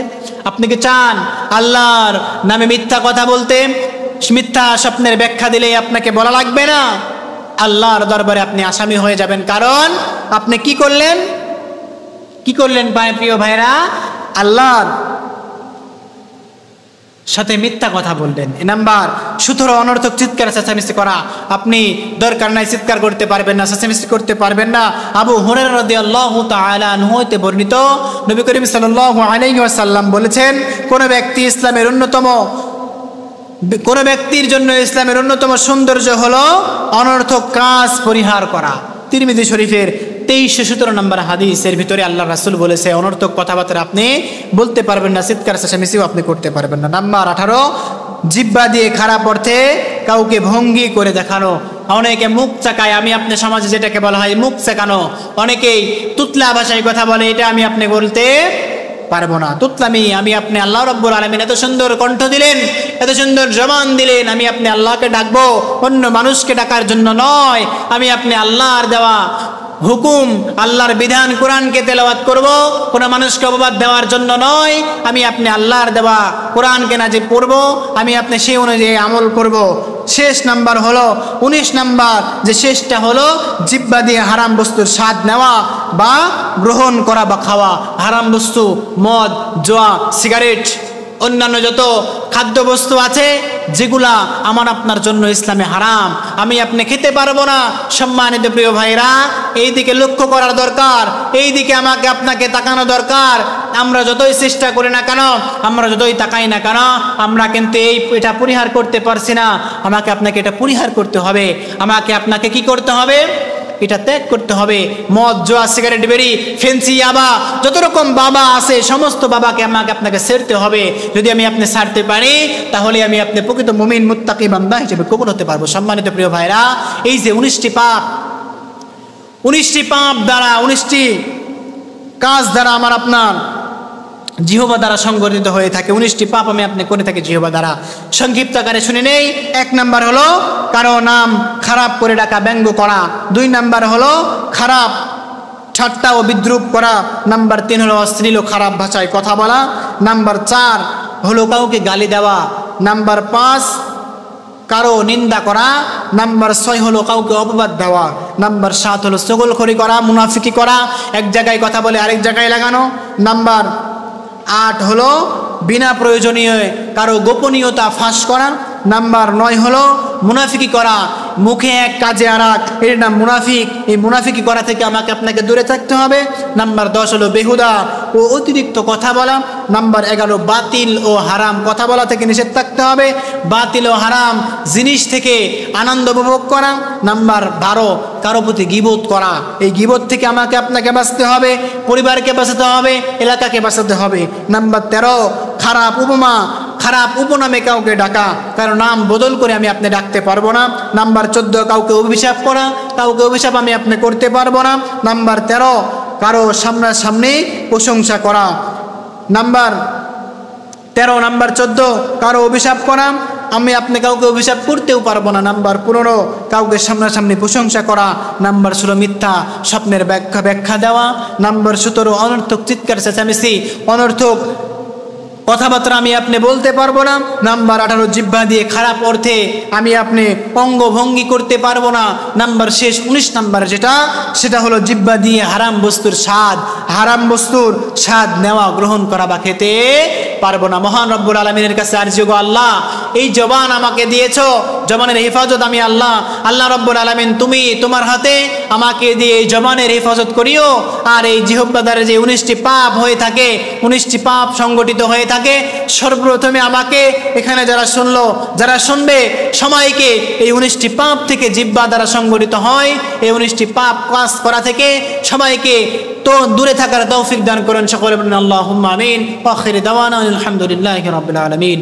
আপনি কি চান আল্লাহর নামে মিথ্যা কথা বলতে? মিথ্যা স্বপ্নের ব্যাখ্যা দিলেই আপনাকে বলা লাগবে না, আল্লাহর দরবারে আপনি আসামি হয়ে যাবেন। কারণ আপনি কি করলেন? কি করলেন প্রিয় ভাইরা? আল্লাহর সাথে মিথ্যা কথা বললেন। নাম্বার 17, অনর্থক চিৎকার চেঁচামেচি করা। আপনি দরকার নাই চিৎকার করতে পারবেন না, চেঁচামেচি করতে পারবেন না। আবু হুরায়রা রাদিয়াল্লাহু তাআলা আনহু হতে বর্ণিত, নবী করিম সাল্লাল্লাহু আলাইহি ওয়াসাল্লাম বলেছেন, কোন ব্যক্তির জন্য ইসলামের অন্যতম সৌন্দর্য হলো অনর্থক কাজ পরিহার করা। তিরমিজি শরীফের 2317 নম্বর হাদিসের ভিতরে আল্লাহ রাসূল বলেছে, অনর্থক কথাবার্তা আপনি বলতে পারবেন না, চিৎকার চেঁচামেচিও আপনি করতে পারবেন না। নাম্বার 18, জিহ্বা দিয়ে খারাপ অর্থে কাউকে ভঙ্গি করে দেখানো। অনেকে মুখ চাকায়, আমি আপনি সমাজে যেটাকে বলা হয় মুখ চাকানো। অনেকেই তুতলা ভাষায় কথা বলে, এটা আমি আপনি বলতে পারবো না, তুতলামি। আমি আপনি আল্লাহ রাব্বুল আলামিন এত সুন্দর কণ্ঠ দিলেন, এত সুন্দর জবান দিলেন, আমি আপনি আল্লাহকে ডাকবো, অন্য মানুষকে ডাকার জন্য নয়। আমি আপনি আল্লাহর দেওয়া হুকুম, আল্লাহর বিধান কোরআনকে তেলাওয়াত করব, কোনো মানুষকে অপবাদ দেওয়ার জন্য নয়। আমি আপনি আল্লাহর দেওয়া কোরআনকে নাজিল করব, আমি আপনি সেই অনুযায়ী আমল করব। শেষ নাম্বার হলো 19 নাম্বার, যে শেষটা হলো জিহ্বা দিয়ে হারাম বস্তুর স্বাদ নেওয়া বা গ্রহণ করা বা খাওয়া। হারাম বস্তু, মদ, জুয়া, সিগারেট, অন্যান্য যত খাদ্যবস্তু আছে যেগুলা আমার আপনার জন্য ইসলামে হারাম, আমি আপনি খেতে পারবো না। সম্মানিত প্রিয় ভাইরা, এই দিকে লক্ষ্য করার দরকার, এই দিকে আমাকে আপনাকে তাকানো দরকার। আমরা যতই চেষ্টা করি না কেন, আমরা যতই তাকাই না কেন, আমরা কিন্তু এটা পরিহার করতে পারছি না। আমাকে আপনাকে এটা পরিহার করতে হবে। আমাকে আপনাকে কি করতে হবে? এটা ত্যাগ করতে হবে। মদ, জুয়া, সিগারেট, বিড়ি, ফেন্সি, ইয়াবা, যত রকম বাবা আছে সমস্ত বাবাকে আমাকে আপনাকে ছাড়তে হবে। যদি আমি আপনি ছাড়তে পারি তাহলে আমি আপনি প্রকৃত মুমিন মুত্তাকি বান্দা হিসেবে কবুল হতে পারবো। সম্মানিত প্রিয় ভাইরা, এই যে 19টি পাপ দ্বারা, 19টি কাজ দ্বারা আমার আপনার জিহ্বা দ্বারা সংগঠিত হয়ে থাকে, 19টি পাপ আমি আপনি করে থাকি জিহ্বা দ্বারা। সংক্ষিপ্ত আকারে শুনে নেই। 1 নাম্বার হলো কারো নাম খারাপ করে ডাকা, ব্যঙ্গ করা। 2 নাম্বার হলো খারাপ ঠাট্টা ও বিদ্রুপ করা। নাম্বার 3 হলো অশ্লীল ও খারাপ ভাষায় কথা বলা। নাম্বার 4 হলো কাউকে গালি দেওয়া। নাম্বার 5 কারো নিন্দা করা। নাম্বার 6 হলো কাউকে অপবাদ দেওয়া। নাম্বার 7 হলো চগলখড়ি করা, মুনাফিকি করা, এক জায়গায় কথা বলে আরেক জায়গায় লাগানো। নাম্বার 8 হলো বিনা প্রয়োজনীয় কারো গোপনীয়তা ফাঁস করা। নাম্বার 9 হলো মুনাফিকি করা, মুখে এক কাজে আর এক, এর নাম মুনাফিক। এই মুনাফিকি করা থেকে আমাকে আপনাকে দূরে থাকতে হবে। নাম্বার 10 হলো বেহুদা ও অতিরিক্ত কথা বলা। নাম্বার 11 বাতিল ও হারাম কথা বলা থেকে নিষেধ থাকতে হবে। বাতিল ও হারাম জিনিস থেকে আনন্দ উপভোগ করা। নাম্বার 12 কারো প্রতি গীবত করা। এই গীবত থেকে আমাকে আপনাকে বাঁচতে হবে, পরিবারকে বাঁচাতে হবে, এলাকাকে বাঁচাতে হবে। নাম্বার 13 খারাপ উপমা, খারাপ উপনামে কাউকে ডাকা, কারো নাম বদল করে আমি আপনি ডাকতে পারবো না। নাম্বার 14 কাউকে অভিশাপ করা, কাউকে অভিশাপ আমি আপনি করতে পারবো না। নাম্বার 13 কারো সামনাসামনি প্রশংসা করা। নাম্বার 13 নাম্বার 14 কারো অভিশাপ করা, আমি আপনি কাউকে অভিশাপ করতেও পারবো না। নাম্বার 15 কাউকে সামনাসামনি প্রশংসা করা। নাম্বার 16 মিথ্যা স্বপ্নের ব্যাখ্যা দেওয়া। নাম্বার 17 অনর্থক চিৎকার চেঁচামেচি, অনর্থক কথাবার্তা আমি আপনি বলতে পারবো না। নাম্বার 18 জিহ্বা দিয়ে খারাপ অর্থে আমি আপনি অঙ্গভঙ্গি করতে পারবো না। নাম্বার শেষ 19 নাম্বার সেটা হলো জিহ্বা দিয়ে হারাম বস্তুর স্বাদ নেওয়া, গ্রহণ করা বা খেতে পারবো না। মহান রব্বুল আলামিনের কাছে আরজি গো আল্লাহ, এই জবান আমাকে দিয়েছো, জবানের হেফাজত আমি আল্লাহ রব্বুল আলামিন তুমি তোমার হাতে আমাকে দিয়ে এই জবানের হেফাজত করিও। আর এই জিহ্বা দ্বারা যে 19টি পাপ হয়ে থাকে, 19টি পাপ সংগঠিত হয়ে থাকে, সর্বপ্রথমে আমাকে এখানে যারা শুনবে সবাইকে এই 19টি পাপ থেকে জিহ্বা দ্বারা সংগঠিত হয়, এই 19টি পাপ কাজ করা থেকে সবাইকে তো দূরে থাকার তৌফিক দান করেন। সকলে বলেন আল্লাহুম্মা আমিন। ওয়া আখিরু দাওয়ানা আলহামদুলিল্লাহি রাব্বিল আলামিন।